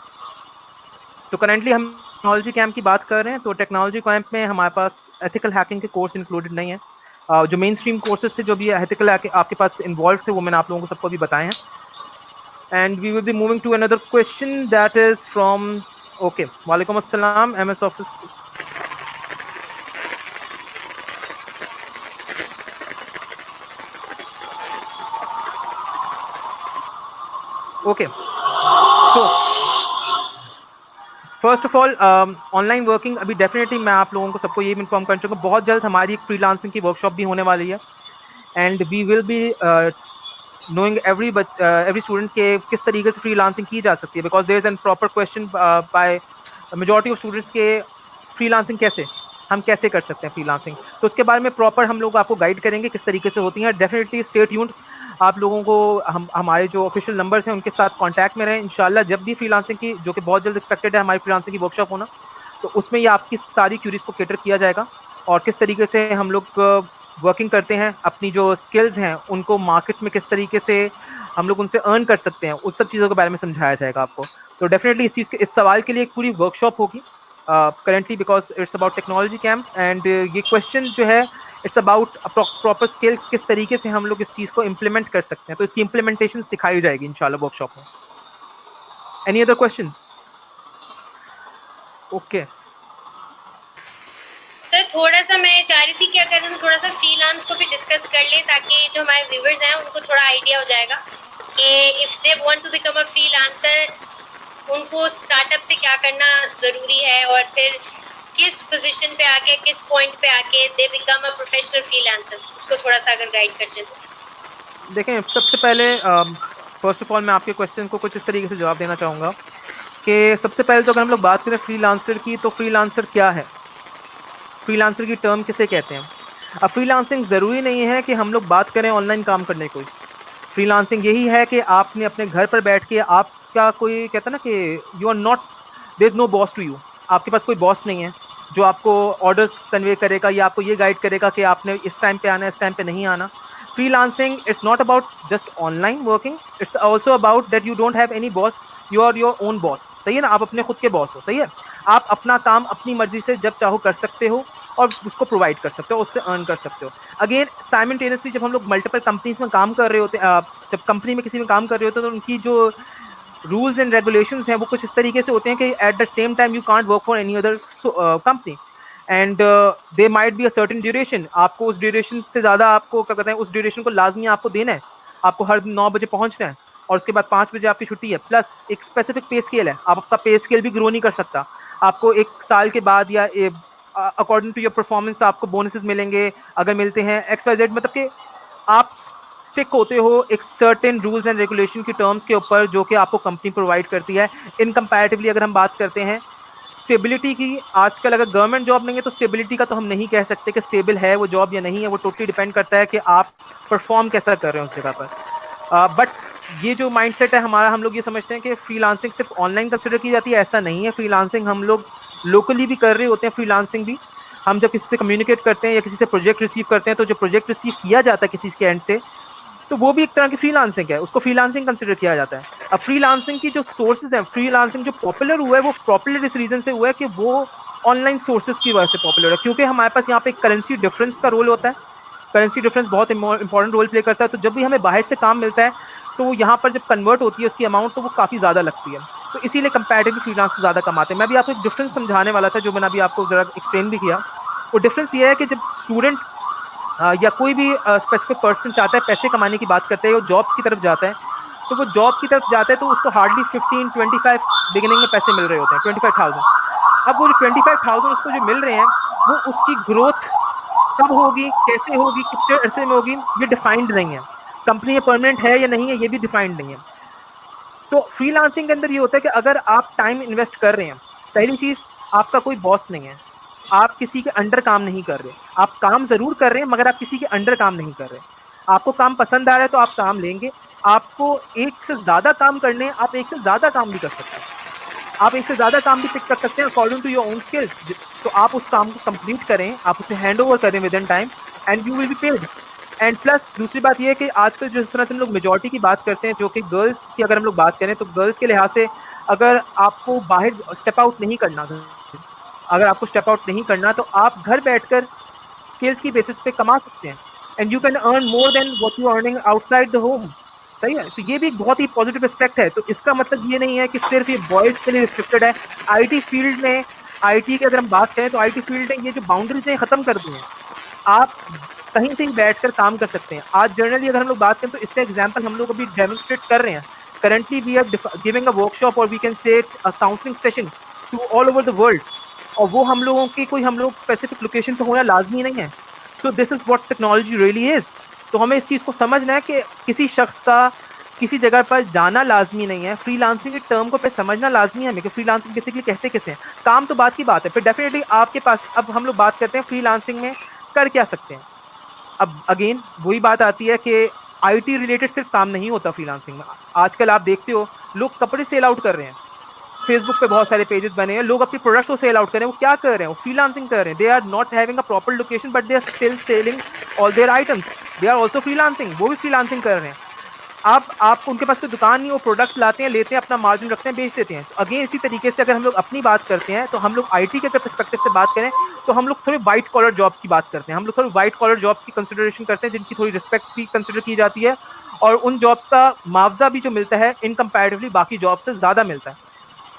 So currently हम टेक्नोलॉजी कैंप की बात कर रहे हैं तो टेक्नोलॉजी कैंप में हमारे पास एथिकल हैकिंग के कोर्स इंक्लूडेड नहीं है। जो मेन स्ट्रीम कोर्सेज थे जो भी एथिकल आपके पास इन्वॉल्व थे वो मैंने आप लोगों को सबको भी बताए हैं। And we will be moving to another question that is from okay, वालेकुम अस्सलाम, MS office. Okay, so first of all online working अभी डेफिनेटली मैं आप लोगों को सबको ये भी इन्फॉर्म करना चाहूँगा, बहुत जल्द हमारी एक फ्रीलांसिंग की वर्कशॉप भी होने वाली है and we will be knowing every student के किस तरीके से फ्रीलांसिंग की जा सकती है, because there is an proper question by majority of students के फ्रीलांसिंग हम कैसे कर सकते हैं फ्रीलांसिंग, तो उसके बारे में प्रॉपर हम लोग आपको गाइड करेंगे किस तरीके से होती हैं। डेफिनेटली स्टे ट्यून्ड, आप लोगों को हमारे जो ऑफिशियल नंबर्स हैं उनके साथ कांटेक्ट में रहें। इंशाल्लाह जब भी फ्रीलांसिंग की, जो कि बहुत जल्द एक्सपेक्टेड है हमारी फ्रीलांसिंग की वर्कशॉप होना, तो उसमें ये आपकी सारी क्यूरीज को कैटर किया जाएगा और किस तरीके से हम लोग वर्किंग करते हैं, अपनी जो स्किल्स हैं उनको मार्केट में किस तरीके से हम लोग उनसे अर्न कर सकते हैं, उस सब चीज़ों के बारे में समझाया जाएगा आपको। तो डेफिनेटली इस सवाल के लिए एक पूरी वर्कशॉप होगी currently because it's about technology camp and ये question जो है it's about a proper scale किस तरीके से हम लोग इस चीज़ को implement कर सकते हैं, तो इसकी implementation सिखाई जाएगी इंशाल्लाह वर्कशॉप में. Any other question? Okay. Sir थोड़ा सा मैं चाह रही थी कि अगर हम थोड़ा सा फ्रीलांस को भी डिस्कस कर लें ताकि जो हमारे व्यूअर्स हैं उनको थोड़ा आइडिया हो जाएगा कि if they want to become a freelancer उनको स्टार्टअप से क्या करना ज़रूरी है और फिर किस पोजीशन पे आके किस पॉइंट पे आके they become a professional freelancer, उसको थोड़ा सा अगर गाइड कर दें तो. देखें, सबसे पहले फर्स्ट ऑफ ऑल मैं आपके क्वेश्चन को कुछ इस तरीके से जवाब देना चाहूँगा कि सबसे पहले तो अगर हम लोग बात करें फ्रीलांसर की, तो फ्रीलांसर क्या है, फ्रीलांसर की टर्म किसे कहते हैं. अब फ्रीलांसिंग ज़रूरी नहीं है कि हम लोग बात करें ऑनलाइन काम करने को. फ्रीलांसिंग यही है कि आपने अपने घर पर बैठ के आपका कोई कहता है ना कि you are not, there is no boss to you, आपके पास कोई बॉस नहीं है जो आपको ऑर्डर्स कन्वे करेगा या आपको ये गाइड करेगा कि आपने इस टाइम पे आना है, इस टाइम पे नहीं आना. Freelancing it's not about just online working, it's also about that you don't have any boss, you are your own boss. सही है ना, आप अपने खुद के बॉस हो. सही है, आप अपना काम अपनी मर्जी से जब चाहो कर सकते हो और उसको प्रोवाइड कर सकते हो, उससे अर्न कर सकते हो. अगेन साइमल्टेनियसली जब हम लोग मल्टीपल कंपनीज में काम कर रहे होते हैं, जब कंपनी में किसी में काम कर रहे होते हैं तो उनकी जो रूल्स एंड रेगुलेशंस हैं वो कुछ इस तरीके से होते हैं कि at the same time you can't work for any other company and they might be a certain duration. आपको उस ड्यूरेशन से ज़्यादा आपको क्या कहते हैं, उस ड्यूरेशन को लाजमी आपको देना है. आपको हर दिन 9 बजे पहुँचना है और उसके बाद 5 बजे आपकी छुट्टी है. प्लस एक स्पेसिफिक पे स्केल है, आप आपका पे स्केल भी ग्रो नहीं कर सकता. आपको 1 साल के बाद या अकॉर्डिंग टू योर परफॉर्मेंस आपको बोनसेस मिलेंगे, अगर मिलते हैं XYZ, मतलब कि आप स्टिक होते हो एक सर्टेन रूल्स एंड रेगुलेशन की टर्म्स के ऊपर जो कि आपको कंपनी प्रोवाइड करती है. इन कंपैरेटिवली अगर हम बात करते हैं स्टेबिलिटी की, आजकल अगर गवर्नमेंट जॉब नहीं है तो स्टेबिलिटी का तो हम नहीं कह सकते कि स्टेबल है वो जॉब या नहीं है. वो टोटली डिपेंड करता है कि आप परफॉर्म कैसा कर रहे हो उस जगह पर. बट ये जो माइंडसेट है हमारा, हम लोग ये समझते हैं कि फ्रीलांसिंग सिर्फ ऑनलाइन कंसिडर की जाती है, ऐसा नहीं है. फ्रीलांसिंग हम लोग लोकली भी कर रहे होते हैं. फ्रीलांसिंग भी हम जब किसी से कम्युनिकेट करते हैं या किसी से प्रोजेक्ट रिसीव करते हैं, तो जो प्रोजेक्ट रिसीव किया जाता है किसी के एंड से, तो वो भी एक तरह की फ्रीलांसिंग है, उसको फ्रीलांसिंग कंसिडर किया जाता है. अब फ्रीलांसिंग की जो सोर्सेज हैं, फ्रीलांसिंग जो पॉपुलर हुआ है वो पॉपुलर इस रीज़न से हुआ है कि वो ऑनलाइन सोर्सेज की वजह से पॉपुलर है, क्योंकि हमारे पास यहाँ पे करेंसी डिफरेंस का रोल होता है. करेंसी डिफरेंस बहुत इंपॉर्टेंट रोल प्ले करता है. तो जब भी हमें बाहर से काम मिलता है तो यहाँ पर जब कन्वर्ट होती है उसकी अमाउंट, तो वो काफ़ी ज़्यादा लगती है. तो इसीलिए कंपैरेटिवली फ्रीलांस ज़्यादा कमाते हैं. मैं भी आपको एक डिफरेंस समझाने वाला था जो मैंने अभी आपको ज़रा एक्सप्लेन भी किया. वो डिफरेंस ये है कि जब स्टूडेंट या कोई भी स्पेसिफिक पर्सन चाहता है पैसे कमाने की बात करते हैं, वो जॉब की तरफ जाता है, तो वो जॉब की तरफ जाता है तो उसको हार्डली 15-25 बिगिनिंग में पैसे मिल रहे होते हैं, 25,000. अब वो जो 25,000 उसको जो मिल रहे हैं वो उसकी ग्रोथ कब होगी, कैसे होगी, कितने अरसे में होगी, ये डिफाइंड नहीं है. कंपनी ये परमानेंट है या नहीं है ये भी डिफाइंड नहीं है. तो फ्रीलांसिंग के अंदर ये होता है कि अगर आप टाइम इन्वेस्ट कर रहे हैं, पहली चीज़ आपका कोई बॉस नहीं है, आप किसी के अंडर काम नहीं कर रहे. आप काम ज़रूर कर रहे हैं मगर आप किसी के अंडर काम नहीं कर रहे. आपको काम पसंद आ रहा है तो आप काम लेंगे. आपको एक से ज़्यादा काम करने हैं, आप एक से ज़्यादा काम भी कर सकते हैं. आप एक से ज़्यादा काम भी पिक कर सकते हैं according to your own skill. तो आप उस काम को कंप्लीट करें, आप उसे हैंड ओवर करें within time and you will be paid. And plus दूसरी बात यह है कि आजकल जिस तरह से हम लोग मेजॉरिटी की बात करते हैं, जो कि गर्ल्स की अगर हम लोग बात करें तो गर्ल्स के लिहाज से अगर आपको बाहर स्टेप आउट नहीं करना, अगर आपको स्टेप आउट नहीं करना तो आप घर बैठकर स्किल्स की बेसिस पे कमा सकते हैं and you can earn more than what you earning outside the home. सही है, तो ये भी एक बहुत ही पॉजिटिव एस्पेक्ट है. तो इसका मतलब ये नहीं है कि सिर्फ ये बॉयज़ के लिए रिस्ट्रिक्टेड है. आईटी फील्ड में, आईटी की अगर हम बात करें तो आईटी फील्ड में ये जो बाउंड्रीज हैं ख़त्म कर दी हैं. आप कहीं से ही बैठकर काम कर सकते हैं. आज जनरली अगर हम लोग बात करें तो इसका एग्जांपल हम लोग अभी डेमोन्स्ट्रेट कर रहे हैं. Currently we are giving a workshop और we can say a counselling session to all over the world, और वो हम लोगों की कोई हम लोग स्पेसिफिक लोकेशन पर होना लाजमी नहीं है. So this is what technology really is. तो हमें इस चीज़ को समझना है कि किसी शख्स का किसी जगह पर जाना लाजमी नहीं है. फ्रीलांसिंग के टर्म को पे समझना लाजमी है हमें कि फ्रीलांसिंग बेसिकली कहते किसे हैं. काम तो बात की बात है, फिर डेफिनेटली आपके पास, अब हम लोग बात करते हैं फ्रीलांसिंग में कर क्या सकते हैं. अब अगेन वही बात आती है कि आईटी रिलेटेड सिर्फ काम नहीं होता फ्रीलांसिंग में. आजकल आप देखते हो लोग कपड़े सेल आउट कर रहे हैं, फेसबुक पे बहुत सारे पेजेस बने हैं, लोग अपने प्रोडक्ट्स को सेल आउट कर रहे हैं. वो क्या कर रहे हैं, वो फ्रीलांसिंग कर रहे हैं. They are not having a proper location but they are still selling all their items. They are also freelancing, वो भी फ्रीलांसिंग कर रहे हैं. आप उनके पास कोई दुकान नहीं, वो प्रोडक्ट्स लाते हैं, लेते हैं, अपना मार्जिन रखते हैं, बेच देते हैं। तो अगेन इसी तरीके से अगर हम लोग अपनी बात करते हैं, तो हम लोग आईटी के अगर पर्सपेक्टिव से बात करें, तो हम लोग थोड़े व्हाइट कॉलर जॉब्स की बात करते हैं, हम लोग थोड़े व्हाइट कॉलर जॉब्स की कंसिडरेशन करते हैं, जिनकी थोड़ी रिस्पेक्ट भी कंसिडर की जाती है, और उन जॉब्स का मुआवजा भी जो मिलता है इन कंपैरेटिवली बाकी जॉब से ज़्यादा मिलता है।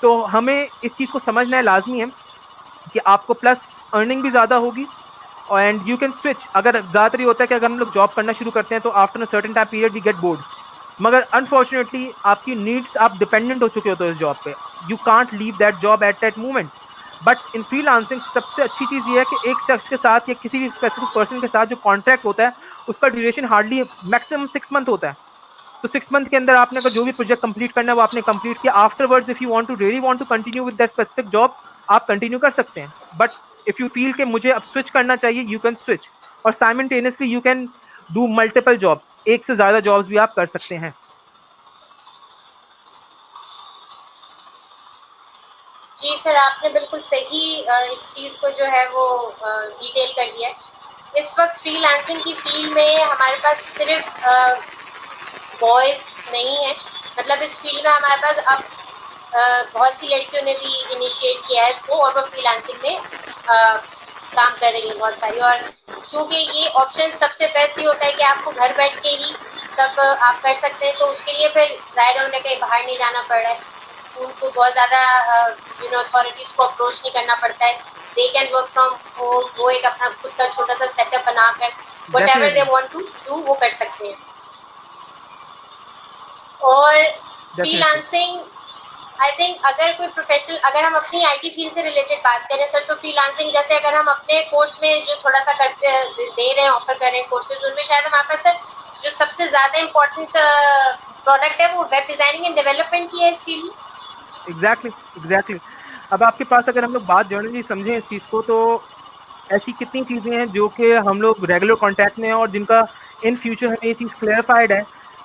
तो हमें इस चीज़ को समझना लाजमी है कि आपको प्लस अर्निंग भी ज़्यादा होगी, एंड यू कैन स्विच। अगर ज़्यादातर ये होता है कि अगर हम लोग जॉब करना शुरू करते हैं तो after a certain time period we get bored, मगर अनफॉर्चुनेटली आपकी नीड्स, आप डिपेंडेंट हो चुके होते हो इस जॉब पे, you can't leave that job at that moment. But in freelancing सबसे अच्छी चीज़ ये है कि एक शख्स के साथ या किसी भी स्पेसिफिक पर्सन के साथ जो कॉन्ट्रैक्ट होता है उसका ड्यूरेशन हार्डली मैक्सिमम 6 मंथ होता है। तो 6 मंथ के अंदर आपने अगर जो भी प्रोजेक्ट कंप्लीट करना है वो आपने कंप्लीट किया। Afterwards if you want to really want to continue with that specific job, आप कंटिन्यू कर सकते हैं। बट इफ यू फील कि मुझे अब स्विच करना चाहिए, यू कैन स्विच, और simultaneously you can do multiple jobs, एक से ज़्यादा जॉब्स भी आप कर सकते हैं। जी सर, आपने बिल्कुल सही इस चीज़ को जो है वो डिटेल कर दिया है। इस वक्त फ्रीलांसिंग की फील्ड में हमारे पास सिर्फ बॉयज़ नहीं है, मतलब इस फील्ड में हमारे पास अब बहुत सी लड़कियों ने भी इनिशिएट किया है इसको, और वो फ्रीलांसिंग में काम कर रही हैं बहुत सारी। और चूँकि ये ऑप्शन सबसे बेस्ट ही होता है कि आपको घर बैठ के ही सब आप कर सकते हैं, तो उसके लिए फिर ज़ाहिर उन्हें कहीं बाहर नहीं जाना पड़ रहा है, उनको बहुत ज़्यादा अथॉरिटीज़ को अप्रोच नहीं करना पड़ता है। They can work from home, वो एक अपना खुद का छोटा सा सेटअप बनाकर whatever they want to do वो कर सकते हैं। और फ्रीलांसिंग आई थिंक अगर कोई प्रोफेशनल, अगर हम अपनी आईटी फील्ड से रिलेटेड बात करें सर, तो फ्रीलांसिंग जैसे अगर हम अपने कोर्स में जो थोड़ा सा करते दे रहे हैं, ऑफर कर रहे हैं कोर्सेज, उनमें शायद हमारे पास सर जो सबसे ज़्यादा इम्पोर्टेंट प्रोडक्ट है वो वेब डिज़ाइनिंग एंड डेवलपमेंट की है इस फील्ड में। एग्जैक्टली। अब आपके पास अगर हम लोग बात जनरली समझें इस चीज़ को, तो ऐसी कितनी चीज़ें हैं जो कि हम लोग रेगुलर कांटेक्ट में हैं और जिनका इन फ्यूचर हमें ये चीज़ क्लियरफाइड है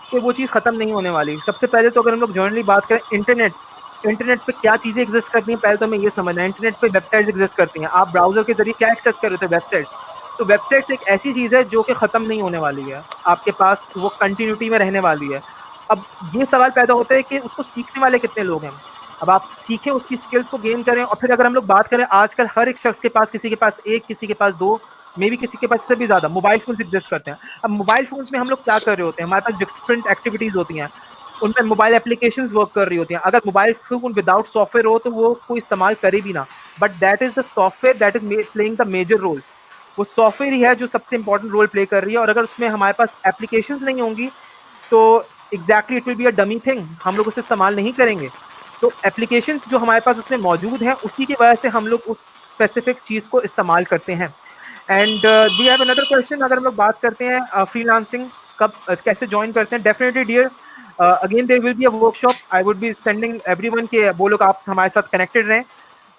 कि वो चीज़ ख़त्म नहीं होने वाली। सबसे पहले तो अगर हम लोग जनरली बात करें इंटरनेट पे क्या चीज़ें एग्जिस्ट करती हैं, पहले तो हमें ये समझना है। इंटरनेट पे वेबसाइट्स एग्जिस्ट करती हैं, आप ब्राउज़र के जरिए क्या एक्सेस कर रहे थे, वेबसाइट्स। तो वेबसाइट्स एक ऐसी चीज़ है जो कि ख़त्म नहीं होने वाली है, आपके पास वो कंटिन्यूटी में रहने वाली है। अब ये सवाल पैदा होता है कि उसको सीखने वाले कितने लोग हैं। अब आप सीखें, उसकी स्किल्स को गेन करें, और फिर अगर हम लोग बात करें आजकल हर एक शख्स के पास, किसी के पास एक, किसी के पास दो, मे बी किसी के पास इससे भी ज़्यादा मोबाइल फोन एग्जिस्ट करते हैं। अब मोबाइल फोन्स में हम लोग क्या कर रहे होते हैं, हमारे पास डिफरेंट एक्टिविटीज़ होती हैं, उनमें मोबाइल एप्लीकेशंस वर्क कर रही होती हैं। अगर मोबाइल फोन विदाउट सॉफ्टवेयर हो तो वो कोई इस्तेमाल करे भी ना, but that is the software that is playing the major role. वो सॉफ्टवेयर ही है जो सबसे इंपॉर्टेंट रोल प्ले कर रही है, और अगर उसमें हमारे पास एप्लीकेशंस नहीं होंगी तो exactly it will be a dummy thing, हम लोग उसे इस्तेमाल नहीं करेंगे। तो एप्लीकेशन जो हमारे पास उसमें मौजूद हैं, उसी की वजह से हम लोग उस स्पेसिफिक चीज़ को इस्तेमाल करते हैं। And we have another question, अगर हम लोग बात करते हैं फ्रीलांसिंग कब कैसे ज्वाइन करते हैं। Definitely dear, again there will be a workshop, I would be sending everyone के, वो लोग आप हमारे साथ कनेक्टेड रहें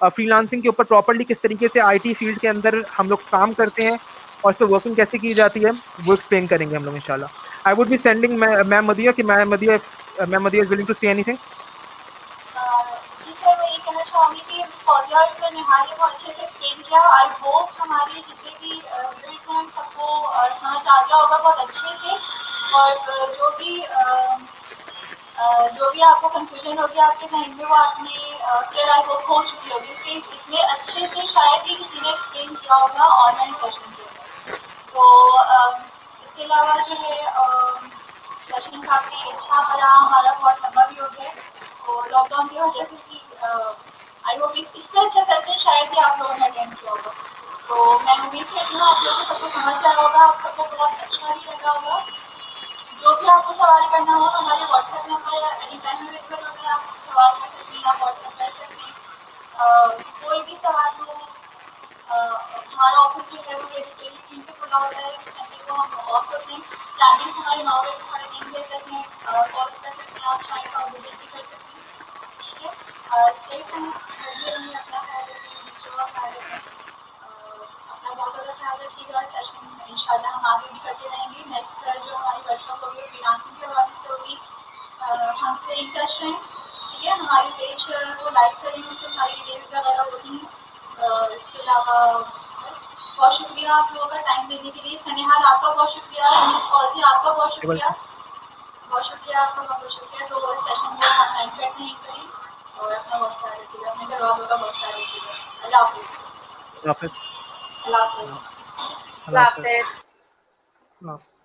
फ्रीलांसिंग के ऊपर, प्रॉपर्ली किस तरीके से आईटी फील्ड के अंदर हम लोग काम करते हैं और इस पर वर्किंग कैसे की जाती है, वो एक्सप्लेन करेंगे हम लोग इंशाल्लाह। I would be sending ma'am Madiha कि ma'am Madiha is willing to say anything. जी सर, मैं ये कहना चाहूँगी कि फौजिया और सर निहाल ने बहुत अच्छे से एक्सप्लेन किया। आई होप हमारे जितने भी व्यूअर्स हैं सबको समझ आ गया होगा बहुत अच्छे से, और जो भी आपको कंफ्यूजन होगी आपके जहन में वो आपने क्लियर आई होप हो चुकी होगी कि इतने अच्छे से शायद ही किसी ने एक्सप्लेन किया होगा ऑनलाइन सेशन के अंदर। तो इसके अलावा जो है सेशन काफ़ी अच्छा रहा, हमारा बहुत लंबा भी हो गया, तो लॉकडाउन की वजह से कि आई होप इससे अच्छा सेशन शायद ही आप लोगों ने अटेंड किया होगा। तो मैं उम्मीद करती हूँ आप लोगों को सबको समझ आया होगा, आप सबको बहुत अच्छा भी लगा होगा। जो भी आपको सवाल करना हो हमारे WhatsApp number any time available होगा, आप सवाल कर सकते हैं, आप व्हाट्सएप कर सकते हैं। कोई भी सवाल हो, हमारा ऑफिस जो है वो रेडी 3 से खुला होता है, संडे को हम ऑफ होते हैं। टाइमिंग हमारे 9 बजे से 3:30 बजे तक हैं, कॉल कर सकते हैं, आप चाहें तो विजिट भी कर सकते हैं। ठीक है, सेफ हैं, अपना ख्याल रखिए, दूसरों का ख्याल रखें, अपना बहुत ज़्यादा ख्याल रखिएगा। सेशन इंशाल्लाह हम आगे भी करते रहेंगे। नेक्स्ट जो हमारी वर्कशॉप होगी वो फ्रीलांसिंग के हवाले से होगी। हमसे इन टच रहें, ठीक है, हमारी पेज को लाइक करें, उससे हमारी डिटेल्स वगैरह होती हैं। इसके अलावा बहुत शुक्रिया आप लोगों का टाइम देने के लिए। सनेहाल आपका बहुत शुक्रिया, मिस फौजी आपका बहुत शुक्रिया, बहुत शुक्रिया। आपका बहुत बहुत शुक्रिया। तो इस सेशन में हम टाइम कट नहीं करी और अपना बहुत सारा रखिएगा, अपने घर वालों का बहुत सारा रखिएगा। अल्लाह हाफिज़। हाफिज़। अल्लाह हाफिज़। अल्लाह अल्लाह हाफिज़। हाफिज। अल्लाह हाफिज़।